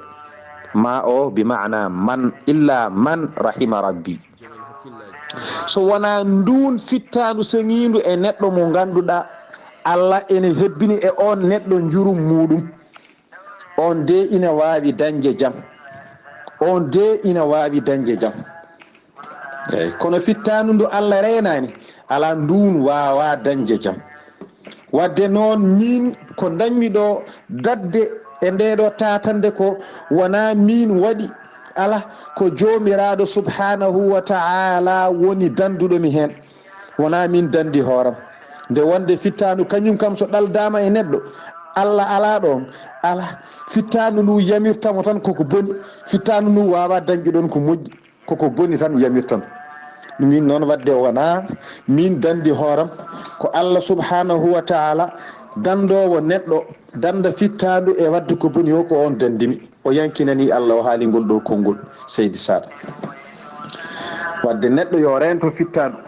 ma o bima'ana man, illa man rahima rabbi. so wona ndun fittanu seŋindu e neɗɗo mo ganduɗa Allah ene hebbini e on neɗɗo jurum muɗum, on de ina wawi dañde jaam, on de ina wawi dañde jaam. eyyi kono fittanu ndu Allah renani, ala ndun wawa dañde jaam. wadde noon min ko dañmi ɗo dadde e ndeɗo tatande ko wona min waɗi, ala, ko jomiraɗo subhanahu wa ta'ala woni danduɗomi hen, wona min dandi hooram. nde wonde fittanu kañum kam so ɗaldama e neɗɗo, Allah ala ɗon, ala, fittanu ndu yamirtamo tan koko boni. fittanu ndu wawa dañƴi ɗon ko moƴƴi, koko boni tan yamirtamo. min noon wadde wona min dandi hooram, ko Allah subhanahu wa ta'ala dandowo neɗɗo danda fittandu e wadde ko boni o, ko on dandimi. o yankinani Allah o haali ngol ɗo konngol. Seydi Saar, wadde neɗɗo yo rento fittandu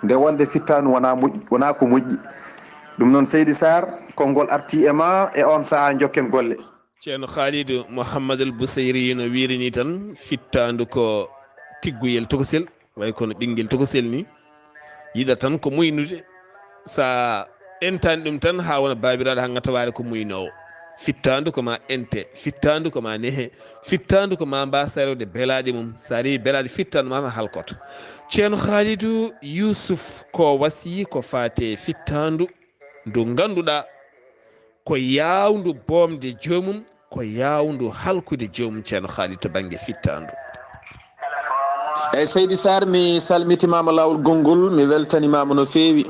nde wonde fittandu wona ko moƴƴi. ɗum noon Seydi Saar konngol arti e ma e on saha jokken golle. ceerno Khalidou Mouhamadoul Bousayri no wirini tan fittandu ko tigguyel tokosel way kono ɓinguel tokosel ni yiɗa tan ko muynude sa entani ɗum tan ha wona babiraɗo ha gataware ko muynowo. fittandu koma ente, fittandu koma nehe, fittandu koma mbasa rewde belaɗi mum, sa rewi belaɗi fittandu ma tan halkoto. ceerno Khalidou Yousuf ko wasiyi ko fate fittandu ndu ganduɗa ko yawndu bomde jomum, ko yawndu halkude jomum. ceerno Khalidou to banggue fittandu. eyyi Seydi Saar mi salmitimama lawol gongol, mi weltanimama no fewi.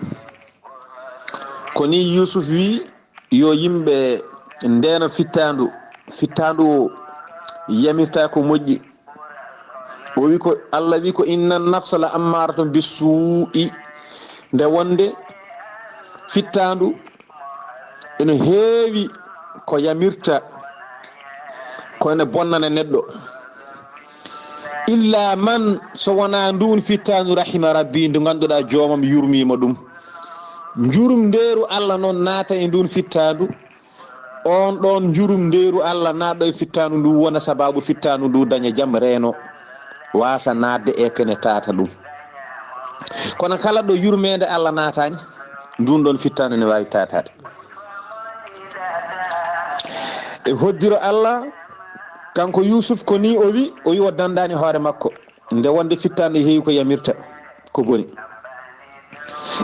ko ni Yousuf wi yo yimɓe ndena fittandu o yamirta ko moƴƴi. o wi ko Allah wi ko inna nafsa la ammaratum bisuu'i, nde wonde fittandu ene heewi ko yamirta kono bonnana neɗɗo, illa man so wona ndun fittandu rahima rabbi ndu ganduɗa joomam yurmima ɗum. jurum ndeeru Allah noon naata e ndun fittandu, on ɗon jurum ndeeru Allah naɗɗo e fittandu ndu wona sababu fittandu ndu daña jaam reeno wasa nadde e kene tata ɗum. kono kala ɗo yurmede Allah natani ndun ɗon fittandu ne wawi tatade. e hoddiro Allah kanko Yousuf ko ni o wi o dandani hoore makko nde wonde fittandu heewi ko yamirta ko boni.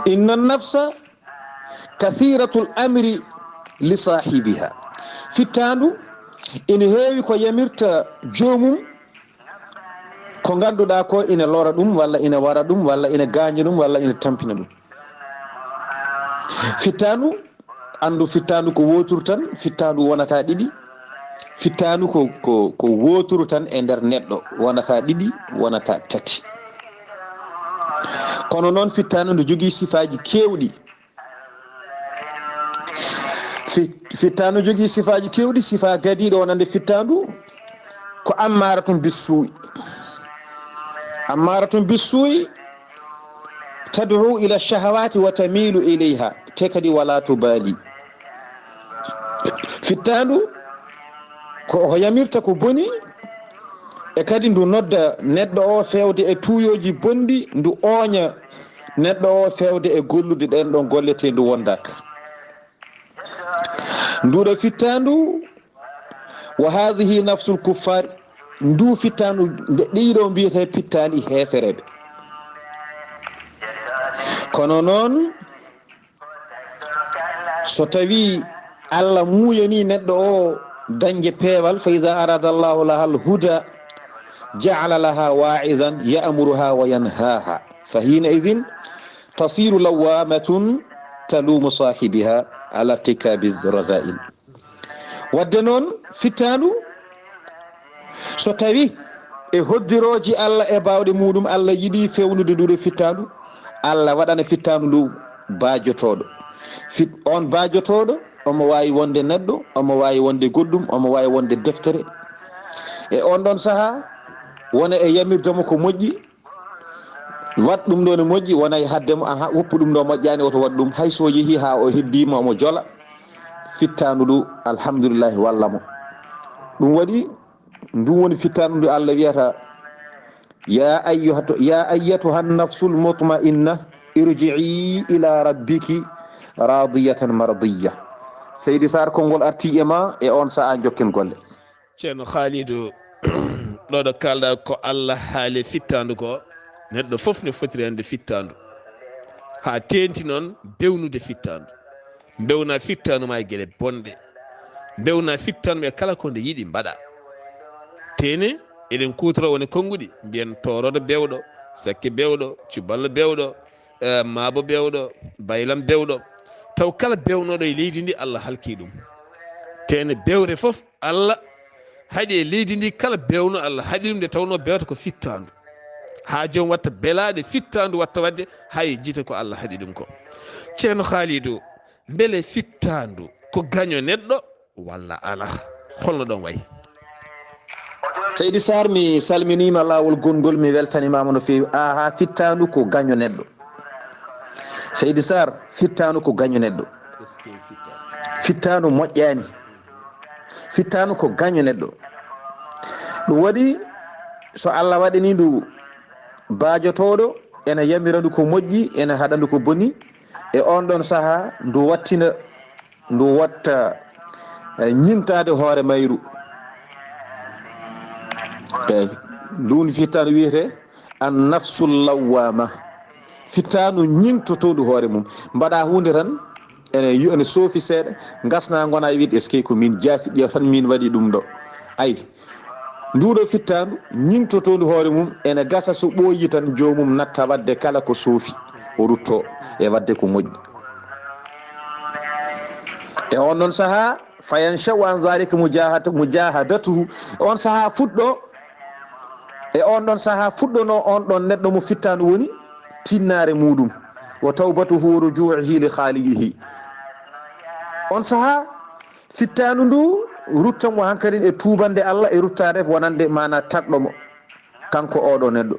inna nafsa kathiratul amri li sahibiha, fittandu ina heewi ko yamirta jomum, ko ganduɗa ko ina lora ɗum walla ina wara ɗum walla ina gaña ɗum walla ina tampina ɗum. fittandu andu fittandu ko woturu tan, fittandu wonata ɗiɗi, fittandu ko woturu tan e nder neɗɗo, wonata ɗiɗi wonata tati. kono noon fittandu ndu jogui sifaji kewɗi. fittandu jogui sifaji kewɗi. sifa gadiɗo wonande fittandu ko ammaratum bissuu'i. ammaratum bissuu'i tad'u ila shahawati wa tamilu ilayha, te kadi wala tubali. fittandu ko yamirta ko boni e kadi ndu nodda neɗɗo o fewde e tuuyoji bonɗi, ndu ooña neɗɗo o fewde e gollude ɗen ɗon gollete ndu wondaka. nduɗo fittandu wa hadhihi nafsul kuffar, ndu fittandu nde ɗiɗo mbiyete pittali hefereɓe. kono noon so tawi Allah muyani neɗɗo o dañde peewal, fa ida arada allahu laha alhuda ja'ala laha wa'idan ya'muruha wa yanhaha fa hina idhin tasiru lawamatun talumu sahibiha ala irtikabi razail. wadde noon fittandu so tawi e hoddiroji Allah e bawɗe muɗum Allah yiɗi fewnude nduɗo fittandu, Allah waɗana fittandu ndu bajotoɗo. on bajotoɗo omo wawi wonde neɗɗo, omo wawi wonde goɗɗum, omo wawi wonde deftere. e on ɗon saaha wona e yamirdemo ko moƴƴi, wat ɗum ɗo ne moƴƴi, wona e haddemo aha woppu ɗum ɗo moƴƴani oto waɗ ɗum, hayso yeehi ha o heddima omo jola, fittandu ndu alhamdulillahi wallamo. ɗum waɗi ndum woni fittandu ndu Allah wiyata ya ayyatuha nafsul mutma'inna irji'i ila rabbiki radiyatan mardiya. Seydi Saar konngol arti e ma e on saha jokken golle. ceerno Khalidou ɗo ɗo kalɗa ko Allah haali fittandu ko, neɗɗo fof ne foti rende fittandu ha tenti noon bewnude fittandu. bewna fittandu ma e gueɗe bonɗe, bewna fittandu e kala ko nde yiɗi mbaɗa. tene eɗen kutoro woni konguɗi mbiyen toroɗo bewɗo, sakke bewɗo, cuballo bewɗo, maabo bewɗo, baylam bewɗo. taw kala bewnoɗo e leydi ndi Allah halki ɗum. tene bewre fof Allah haɗi e leydi ndi, kala bewno Allah haɗi ɗum nde tawno bewta ko fittandu. ha jom watta belaɗe fittandu watta wadde hay jita ko Allah haɗi ɗum ko. ceerno Khalidou, beele fittandu ko gaño neɗɗo walla ala, holno ɗon wayi? seydi sar mi salminima lawol gongol mi weltanimama no fewi aha fittanu ko gaño neɗɗo seydi sar fittanu ko gaño neɗɗo fittanu moƴƴani fittanu ko gaño neɗɗo ɗum waɗi so Allah waɗani ndu baajotoɗo ene yamirandu ko moƴƴi ene haɗandu ko boni e on ɗon saaha ndu wattina ndu watta ñintade hoore mayru eyyi nduni fittanu wiyete an nafsul lawwama fittanu ñingtotodu hoore mum mbaɗa hunde tan ene soofi seeɗa gasna gona wiide est ce que ko min jaafi ƴeew tan min waɗi ɗum ɗo ayi nduɗo fittanu ñingtotodu hoore mum ene gasa so ɓooyi tan jomum natta wadde kala ko soofi o rutto e wadde ko moƴƴi e on ɗon saaha fayanchau an dhalika mujahadatuhu on saaha fuɗɗo e on ɗon saaha fuɗɗono on ɗon neɗɗo mo fittanu woni tinnare muɗum wa tawbatuhu rujuihi li khaliqihi on saaha fittanu ndu ruttanmo hankkadi e tubande Allah e ruttade wonande mana tagɗomo kanko oɗo neɗɗo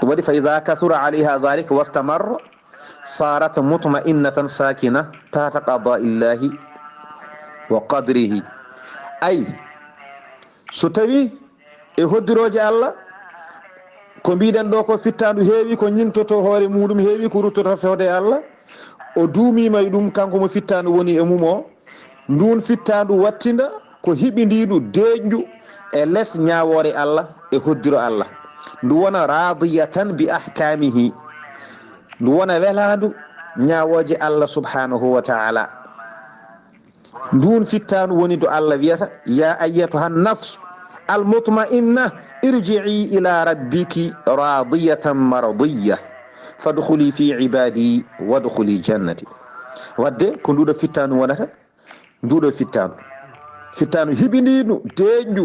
ɗum waɗi fa ida kathura alayha dhalika wastamarra sarat mutma'innatan sakina tata qada illahi wa qadrihi ay so tawi e hoddiroje Allah ko mbiɗen ɗo ko fittandu heewi ko ñingtoto hoore muɗum heewi ko ruttoto fewde Allah o duumima e ɗum kanko mo fittandu woni e mum o ndun fittandu wattinda ko hiɓidiɗu deeƴndu e less ñawore Allah e hoddiro Allah ndu wona radiyatan bi ahkamihi ndu wona welandu ñawoje Allah subhanahu wa ta'ala ndun fittandu woni do Allah wiyata ya ayyatuha nafs almutma'inna irji'i ila rabbiki radiyatan maradiyya fadkhuli fi ibadi wadkhuli jannati wadde ko nduɗo fittanu wonata nduɗo fittanu hiɓiniɗu deeƴndu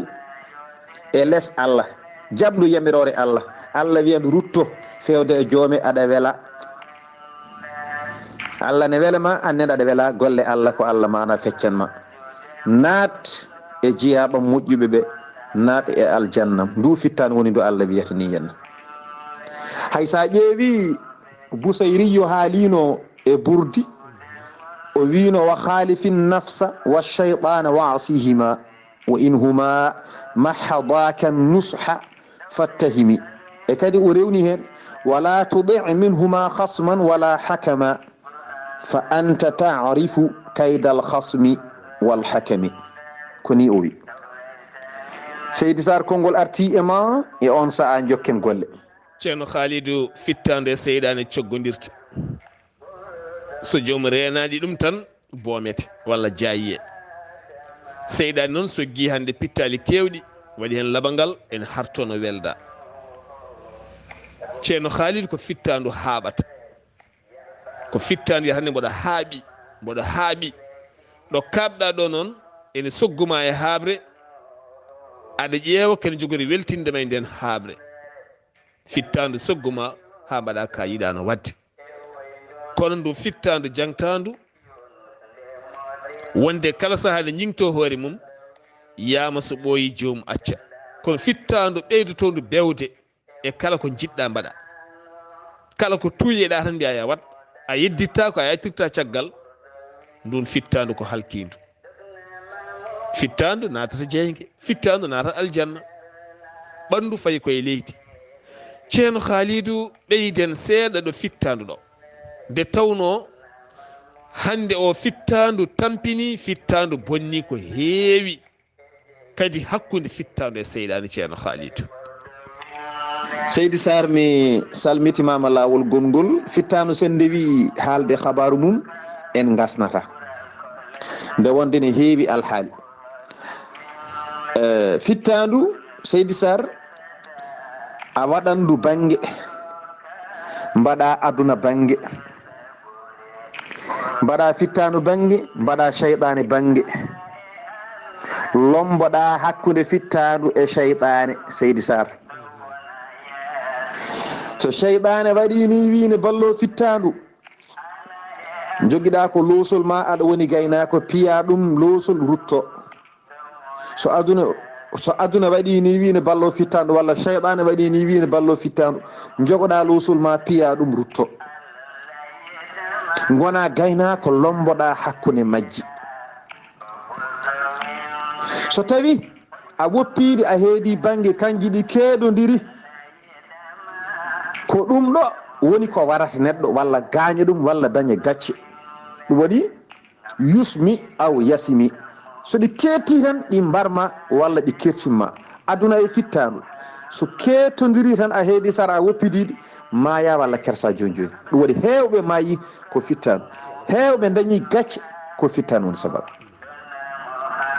e less Allah jaɓndu yamirore Allah Allah wiyandu rutto fewde e joome aɗa wela Allah ne welama annene aɗa wela golle Allah ko Allah mana feccanma naat e jiyaɓa moƴƴuɓe ɓe naat e aljanna ndu fittanu woni ndu Allah wiyata ni henna hay sa ƴeewi Busayriyo haalino e burdi o wino wa khalifin nafsa wa shaytana wa asihima wa in huma mahadaka nusha fattahimi e kadi o rewni hen wala tudi' minhuma khasman wala hakama fa anta ta'rifu kayda al khasmi wal hakami koni o wi seydi sar kongol arti e ma e on sa'a jokken golle ceerno Khalidou fittande seyɗane coggodirta so joom renaɗi ɗum tan boomete walla jayiye seyɗani noon so gui hande pittali kewɗi waɗi hen laɓangal ene hartono welda ceerno Khalidou ko fittandu haaɓata ko fittandu yata hande mboɗo haaɓi ɗo kabɗa ɗo noon ene sogguma e haabre aɗa ƴeewa kene jogori weltindema e nden haabre fittandu sogguma ha mbaɗa ka yiɗano wadde kono ndu fittandu jangtandu wonde kala saaha nde ñingto hoore mum yama so ɓooyi joomum acca kono fittandu ɓeydotondu bewde e kala ko jiɗɗa mbaɗa kala ko tuuyeɗa tan mbiya ya wat a yedditta ko a yattirta caggal ndun fittandu ko halkindu fittandu natata jeygue fittandu natata aljanna ɓandu fayi koye leydi ceerno Khalidou ɓeyden seeɗa ɗo fittandu ɗo nde tawno hande o fittandu tampini fittandu bonni ko heewi kadi hakkude fittandu e seyɗani ceerno Khalidou seydi sar mi salmitimama lawol gongol fittanu sen ndewi haalde habaru mum en gasnata nde wonde ne heewi alhaali fittandu seydi sar a waɗandu bange mbaɗa aduna bange mbaɗa fittanu bange mbaɗa shayɗane bange lomboɗa hakkude fittanu e shayɗane seydi sar so shayɗane waɗi ni wiine ballo fittandu joguiɗa ko losol ma aɗa woni gaynako piya ɗum losol rutto so aduna so aduna waɗi ni wiine ballo fittandu walla cheyɗane waɗi ni wiine ballo fittandu jogoɗa luusul ma piya ɗum rutto gona gayna ko lomboɗa hakkude majji so tawi a woppiɗi a heedi banggue kanji ɗi keeɗodiri ko ɗum ɗo woni ko warata neɗɗo walla gaña ɗum walla daña gacce ɗum waɗi yusmi aw yasimi so ɗi ketti tan ɗi mbarma walla ɗi kertimma aduna e fittandu so kettodiri tan a heedi sara a woppidiɗi maya walla kersa joni joni ɗum waɗi hewɓe mayi ko fittandu hewɓe dañi gacce ko fittandu woni sababu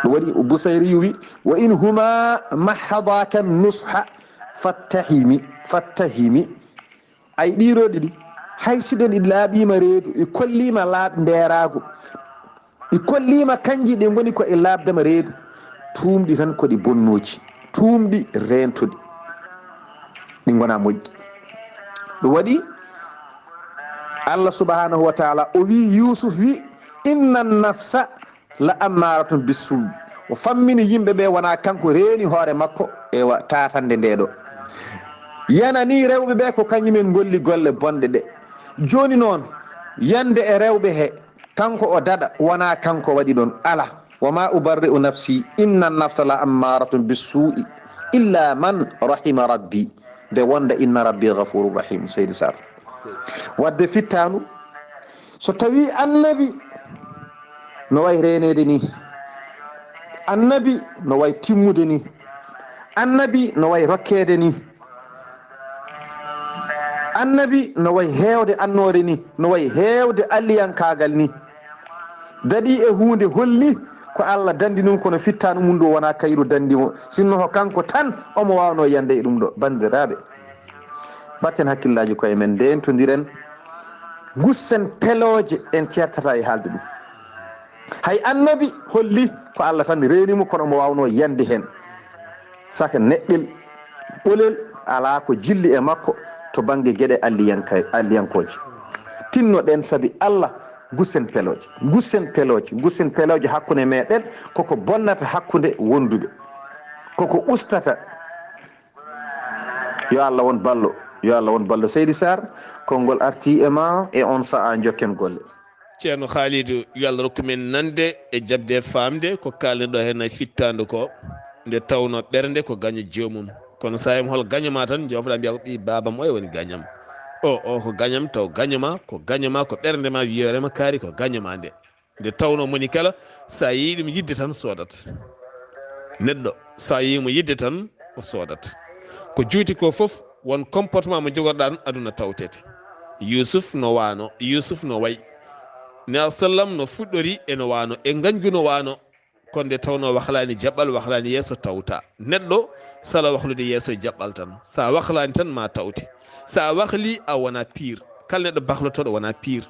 ɗum waɗi Busayri wi wa in huma mahadaka nusha fattahimi ay ɗiɗo ɗiɗi hay siɗo ɗi laaɓima reedu ɗi kollima laaɓ nderago ɗi kollima kanji ɗi goni ko e laabdema reedu tumɗi tan koɗi bonnoji tumɗi rentoɗi ɗi gona moƴƴi ɗum waɗi Allah subhanahu wa taala o wi Yusuf wi inna nafsa la ammaratun bissu'i o fammini yimɓeɓe wona kanko reeni hoore makko e tatande ndeɗo yanani rewɓeɓe ko kañumen golli golle bonɗe ɗe joni noon yande e rewɓe he kanko o daɗa wona kanko waɗi ɗon ala wama ubarri'u nafsi inna nafsa la ammaratun bissu'i illa man rahima rabbi nde wonda inna rabbi ghafurur rahim Seydi Sar wadde fittanu so tawi annabi no way renede ni annabi no way timmude ni annabi no way rokkede ni annabi no way hewde annore ni no way hewde alliyankagal ni daɗi e hunde holli ko Allah dandi num kono fittanu mum ɗo wona kayru dandimo sinno ko kanko tan omo wawno yande e ɗum ɗo bandiraɓe batten hakkillaji koye men ndentodiren gussen peloje en certata e haalde ɗum hay annabi holli ko Allah tan renimo kono omo wawno yande hen saka neɗɗel ɓolel ala ko jilli e makko to banggue gueɗe alliyankoje tinnoɗen saabi Allah gussen peloje hakkude meɗen koko bonnata hakkude wonduɓe koko ustata yo Allah won ballo Seydi Sar konngol arti e ma e on sa'a jokken golle ceerno Khalidou yo Allah rokku men nande e jabde famde ko kalneɗo hen fittande ko nde tawno ɓernde ko gaño jomum kono sayim hol gañoma tan jofɗa mbiya ko ɓi babam o e woni gañam o ko gañam taw gañoma ko ɓernde ma wiyorema kaari ko gañoma nde tawno moni kala sa yi ɗum yidde tan sodat neɗɗo sa yimo yidde tan o sodat ko juuti ko foof won comportement mo jogorɗa ɗum aduna tawtete Yusuf no way ne sallam no fuɗɗori eno wano e ganju no wano konde tawno wahlani jaɓɓal wahlani yeeso tawta neɗɗo sala wahlude yeeso e jaɓɓal tan sa wahlani tan ma tawte sa wahli a wona pire kala neɗɗo bahlotoɗo wona pire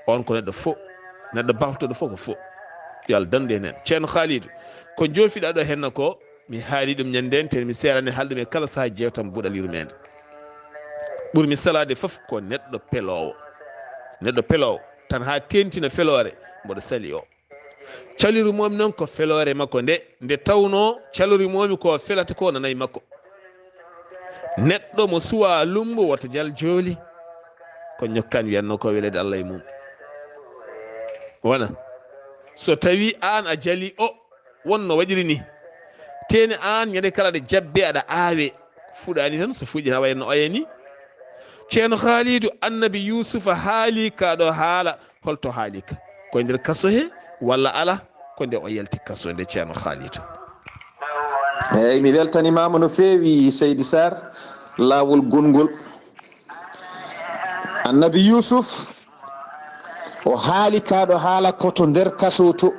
on ko neɗɗo bahlotoɗo fof ko fo yo Allah dandu en hen ceerno Khalidou ko jofiɗa ɗo henna ko mi haali ɗum ñanden te mi serani haalɗum e kala saaha jewtam buuɗal yurmede ɓurmi salade foof ko neɗɗo pelowo tan ha tentina felore mboɗo sali o calirimomi noon ko felore makko nde tawno calirimomi ko felata ko nanayi makko neɗɗo mo suwa lumbo wata jal jooli ko ñokkani wiyanno ko welede Allah e mum wona so tawi an a jali o wonno waɗiri ni teni an ñande kala ɗe jabbe aɗa aawe fuɗani tan so fuɗi ha wayno oyeni ceerno Khalidou annabi Yusufa haali kaɗo haala holto haalika koye nder kaso he walla ala ko nde o yalti kaso nde ceerno Khalidou eyyi mi weltanimama no feewi Seydi Sar laawol gongol annabi Yusuf o haali kaɗo haala koto nder kaso to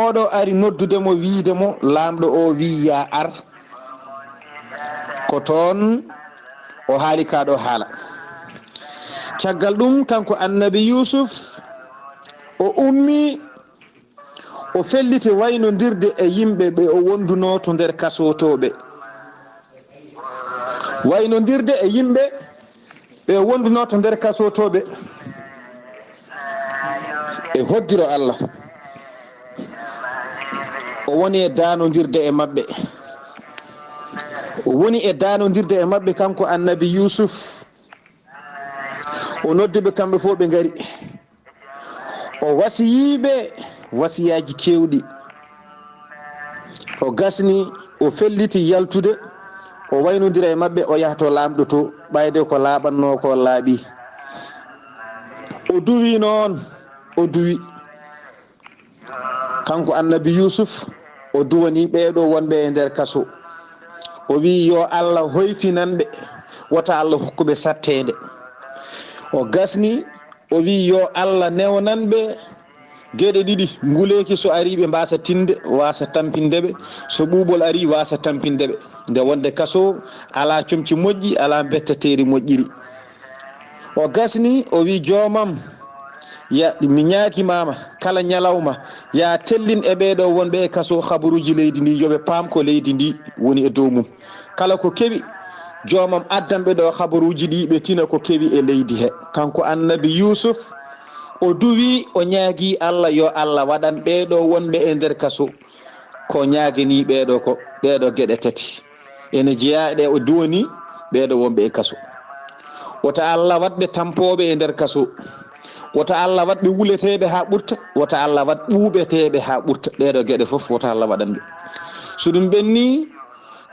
oɗo ari noddudemo wiidemo lamɗo o wi ya ar ko toon o haali kaɗo haala caggal ɗum kanko annabi Yusuf o ummi o felliti waynodirde e yimɓe ɓe o wonduno to nder kasotoɓe waynodirde e yimɓe ɓe o wonduno to nder kasotoɓe e hoddiro Allah o woni e daanodirde e maɓɓe o woni e daanodirde e maɓɓe kanko annabi Yusuf o noddiɓe kamɓe fof ɓe ngari o wasiyiɓe wasiyaji kewɗi o gasni o felliti yaltude o waynodira e maɓɓe o yaha to lamɗo to ɓayde ko laaɓanno ko laaɓi o duwi noon o duwi kanko annabi Yusuf o duwani ɓeeɗo wonɓe e nder kaso o wi yo Allah hoyfinanɓe wota Allah hokkuɓe sattede o gasni o wi yo Allah newnanɓe gueɗe ɗiɗi nguleki so ari ɓe mbasa tinde wasa tampindeɓe so ɓuuɓol ari wasa tampindeɓe nde wonde kaso ala comci moƴƴi ala bettateri moƴƴiri o gasni o wi joomam ya mi ñaakimama kala ñalawma ya tellin e ɓeeɗo wonɓe e kaso habaruji leydi ndi yoɓe paam ko leydi ndi woni e dow mum kala ko kewi joomam addanɓe ɗo habaruji ɗi ɓe tina ko kewi e leydi he kanko annabi Yusuf o duwi o ñaagui Allah yo Allah waɗan ɓeeɗo wonɓe e nder kaso ko ñaagani ɓeeɗo ko ɓeeɗo gueɗe tati ene jeeyaɗe o duwani ɓeeɗo wonɓe e kaso wota Allah waɗɓe tampoɓe e nder kaso wota Allah waɗɓe wuleteɓe ha ɓurta wota Allah waɗ ɓuuɓeteɓe ha ɓurta ɗeɗo gueɗe foof wota Allah waɗanɓe so ɗum ɓenni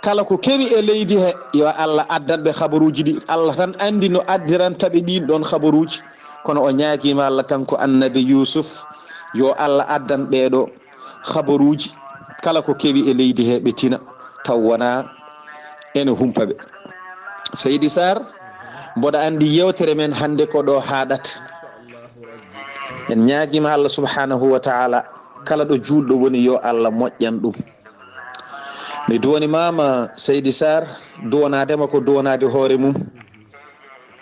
kala ko kewi e leydi he yo Allah addanɓe habaruji ɗi Allah tan andi no addirantaɓe ɗin ɗon habaruji kono o ñaaguima Allah kanko annabi Yusuf yo Allah addan ɓeeɗo habaruji kala ko kewi e leydi he ɓe tina taw wona ene humpaɓe Seydi Saar mboɗa andi yewtere men hande ko ɗo haɗat en ñaaguima Allah subhanahu wa ta'ala kala ɗo julɗo woni yo Allah moƴƴan ɗum mi duwanimama Seydi Saar duwanadema ko duwanade hoore mum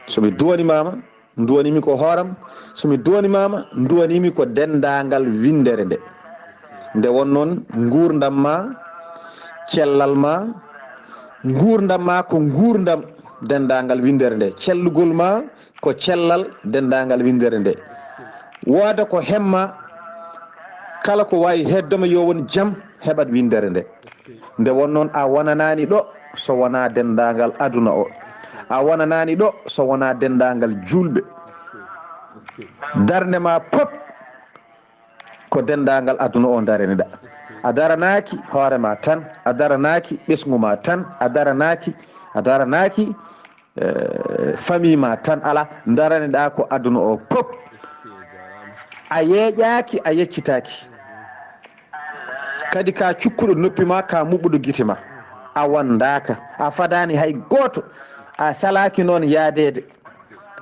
somi duwanimama duwanimi ko hooram somi duwanimama duwanimi ko dendagal windere nde nde won noon gurdam ma cellal ma gurdam ma ko gurdam dendagal windere nde cellugol ma ko cellal dendagal windere nde wooda ko hemma kala ko wawi heddoma yo won jaam heɓat windere nde nde won noon a wonanani ɗo so wona dendagal aduna o a wonanani ɗo so wona dendagal julɓe darde ma pop ko dendagal aduna o dareneɗa a daranaki hoorema tan a daranaki ɓesgu ma tan a daranaki famille ma tan ala daraneɗa ko aduna o pop a yeeƴaki a yeccitaki kadi ka cukkuɗo noppi ma ka muɓuɗo guite ma a wondaka a fadani hay goto a salaki noon yaadede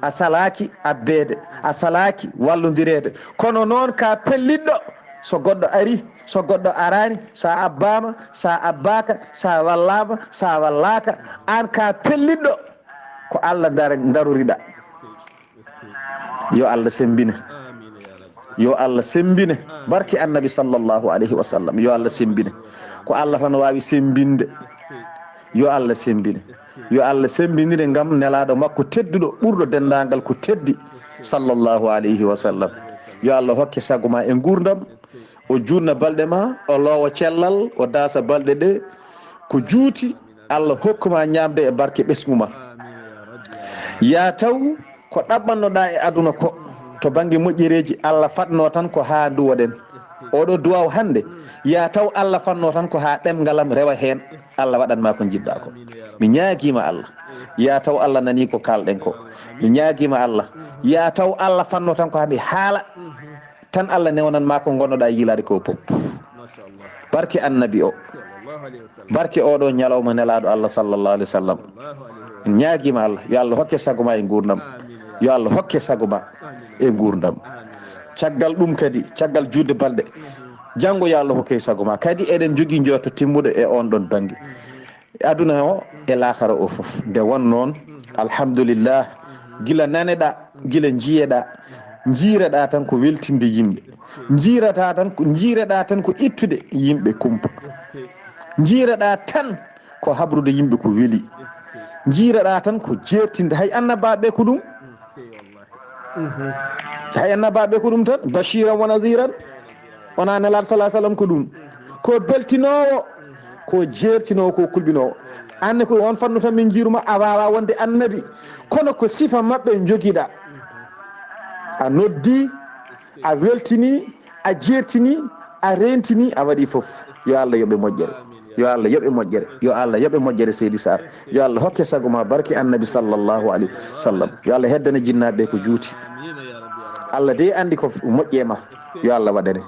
a salaki abbede a salaki wallodirede kono noon ka pelliɗɗo so goɗɗo ari so goɗɗo arani sa abbama sa abbaka sa wallama sa wallaka an ka pelliɗɗo ko Allah daroriɗa yo Allah sembine yo Allah sembine barki annabi sallllahu alayhi wa sallam yo Allah sembine ko Allah tan wawi sembinde yo Allah sembine yo Allah sembinire gam nelaɗo makko tedduɗo ɓurɗo dendagal ko teddi sallllahu alayhi wa sallam yo Allah hokke sago ma e gurdam o jurna balɗe ma o loowa cellal o daasa balɗe ɗe ko juuti Allah hokkuma ñamde e barke ɓesgu ma ya taw ko ɗaɓɓannoɗa e aduna ko to banggue moƴƴereji Allah fatno tan ko ha duwoɗen oɗo duwaw hande ya taw Allah fatno tan ko ha ɗemgalam rewa hen Allah waɗanma ko jiɗɗa ko mi ñaaguima Allah ya taw Allah nani ko kalɗen ko mi ñaaguima Allah ya taw Allah fatno tan ko ha mi haala tan Allah newnanma ko gonnoɗa yilade ko pop barke annabi o barke oɗo ñalawma nelaɗo Allah sallllahu alih wa sallam mi ñaaguima Allah yo Allah hokke sago ma e gurdam yo Allah hokke sago ma e gurdam caggal ɗum kadi caggal judde balɗe janggo yo Allah hokke sago ma kadi eɗen jogui jotto timmuɗo e on ɗon banggue aduna o e lahara o foof nde won noon alhamdulillah gila naneɗa gila jiiyeɗa jiireɗa tan ko weltinde yimɓe jiireɗa tan ko ittude yimɓe kumpa jiireɗa tan ko habrude yimɓe ko weeli jiireɗa tan ko jertinde hay annabaaɓe ko ɗum hay annabaaɓe ko ɗum tan bashiran wa nadiran wona nelaɗo salah sallam ko ɗum ko beltinowo ko jertinowo ko kulɓinowo anne ko on fannu tan min jiruma a wawa wonde annabi kono ko sifa mabɓe joguiɗa a noddi a weltini a jertini a rentini a waɗi foof yo Allah yoɓe moƴƴere yo Allah yoɓe moƴƴere yo Allah yoɓe moƴƴere Seydi Saar yo Allah hokke sago ma barke annabi sallllahu alayhi wa sallam yo Allah heddane jinnaɓe ko juuti Allah de andi ko moƴƴema yo Allah waɗane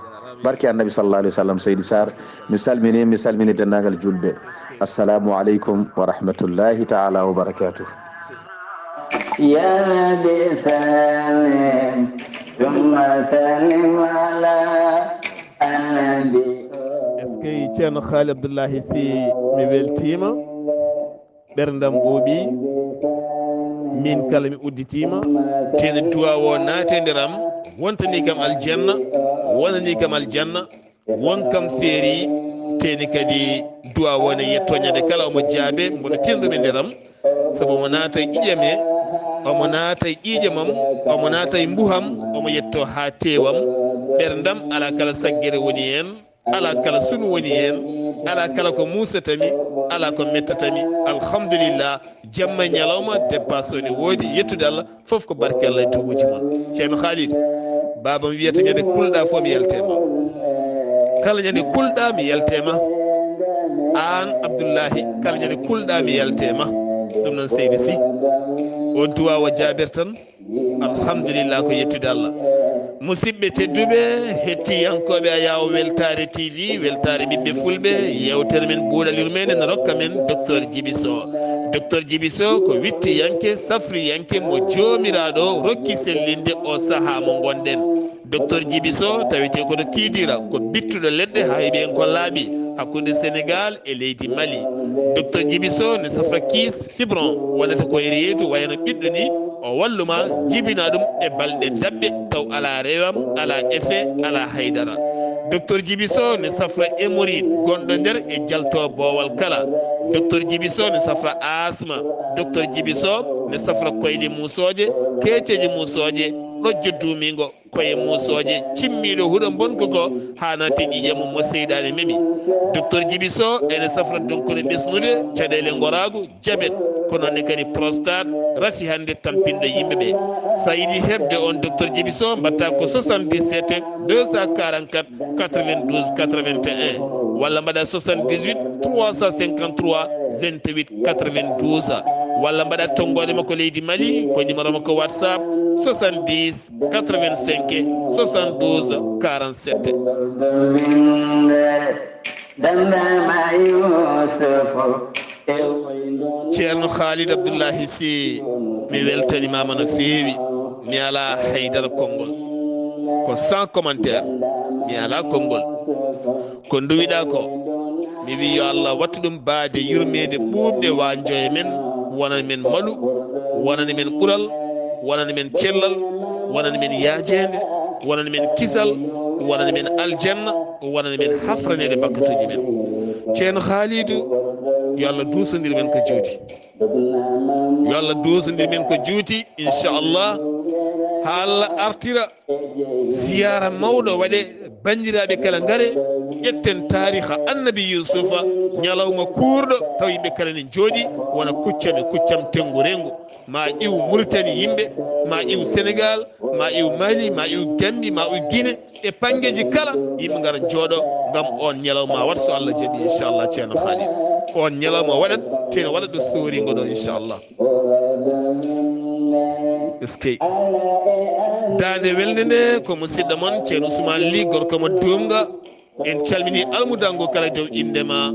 barke annabi sallallahu alayhi wa sallam. Seydi Saar mi salmini dendagal julɓe assalamu aleykum wa rahmatullahi taala wa barakatuh. يا نبي سلم ثم سلم على النبي. Eski ceerno Haali Abdullahi Sy mi weltima ɓerdam ɓooɓi min kala mi udditima tene duwa o naate ndiram wontani kam aljanna wonani kam aljanna won kam feeri teni kadi duwa wone yettoñade kala omo jaabe mboɗo tinɗumi ndiram sabu omo naata e ƴiƴame omo naata e ƴiiƴe mam omo naata e mbuham omo yetto ha tewam ɓerdam ala kala saggere woni hen ala kala sunu woni hen ala kala ko musatami ala ko mettatami alhamdulillah jamma ñalawma dépasse ne woodi yettude Allah foof ko barke Allah e duwuji mon. ceerno Khalid babam wiyata ñande kulɗa fof mi yaltema kala ñande kulɗa mi yaltema an Abdullahi kala ñande kulɗa mi yaltema ɗum noon Seydi Sy on duwawa jaabir tan alhamdulillah ko yettude Allah. musidɓe tedduɓe hettiyankoɓe a yaw weltare TV weltare ɓiɓɓe fulɓe yewtere men buuɗal yurmeende ne rokka men docteur Djiby Sow. docteur Djiby Sow ko wittiyanke safriyanke mo jomiraɗo rokki sellinde o saaha mo gonɗen. docteur Djiby Sow tawite kono kiidira ko bittuɗo leɗɗe ha heeɓi en ko laaɓi hakkude Sénégal e leydi Mali. docteur Djiby Sow ne safra kiis fibron wonata koye reedu wayno ɓiɗɗo ni o walluma jibina ɗum e balɗe dabɓe taw ala rewam ala effet ala haydara. docteur Djiby Sow ne safra hémorroïde gonɗo nder e jalto boowal kala. docteur Djiby Sow ne safra asma. docteur Djiby Sow ne safra koyɗe musoje keeceje musoje ɗojjo duumigo koye musoje cimmiɗo huuɗo bonko ko hana teƴƴiƴe mum mo seydani memi. docteur Djiby Sow ene safra donkude ɓesnude caɗele goragu jabet ko nonne kadi prostate rafi hande tampinɗo yimɓeɓe. sa yiɗi hebde on docteur Djiby Sow mbatta ko 77 244 92 81 walla mbaɗa 78 353 28 92 walla mbaɗa tonggode makko leydi Mali ko numéro makko WhatsApp 70 85 72 47. ceerno Khalid Abdullahi Sy mi weltanimama no feewi mi ala haydara konngol ko sans commentaire mi ala konngol ko duwiɗa ko mi wi yo Allah wattu ɗum baade yurmede ɓuuɓɗe wanjoye men wonani men malu wonani men ɓural wonani men cellal wonani men yaajede wonani men kisal wonani men aljanna wonani men hafranede bakkatuji men. ceerno Khalidou yo Allah duusodir men ko juuti yo Allah duusodir men ko juuti inchallah ha Allah artira ziyara mawɗo waɗe bandiraɓe kala gaare ƴetten tariha annabi Yusufa ñalawma kurɗo taw yimɓe kala ne jooɗi wona kuccam tengu rengu ma iw Mauritanie yimɓe ma iw Sénégal ma iw Mali ma iw Gambie ma iw Guinée e pangueji kala yimɓe gara jooɗo gam on ñalawma wat so Allah jaaɓi inchallah. ceerno Khalid on ñalawma waɗat tene waɗat ɗo sorigo ɗo inchallah. eskey dande welde nde ko musidɗo moon ceerno Ousmane Ly gorko mo dumga en calmini almudango kala dow indema.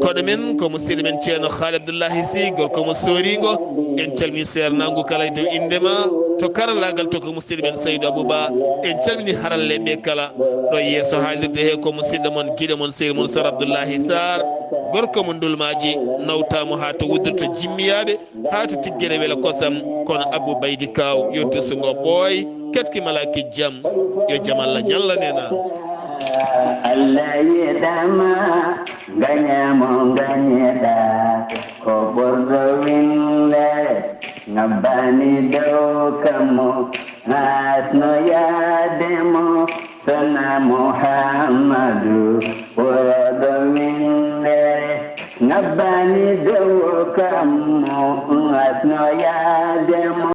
koɗo men ko musidɗo men ceerno Haali Abdullahi Sy gorko mo sorigo en calmini seernangu kala dow indema. to karallagal to ko musidɗo men Saydou Abouba en calmini haralleɓe kala ɗo yeeso haalirde he ko musidɗo moon guiɗo moon seydi moon Sar Abdullahi Saar gorko mo ndulmaji nawtamo ha to wuddorto jimmiyaɓe ha to tiggere weela kosam kono Abou Baydi Kaw yo dusugo ɓooy ketki malaki jaam yo jaam Allah ñallanena. Allah yedama ganyamo ganyeda ko bordo winde ngabani dow kamo asno yademo sana Muhammadu ɓurɗo windere ngabbani dow kammo ngasno yaademo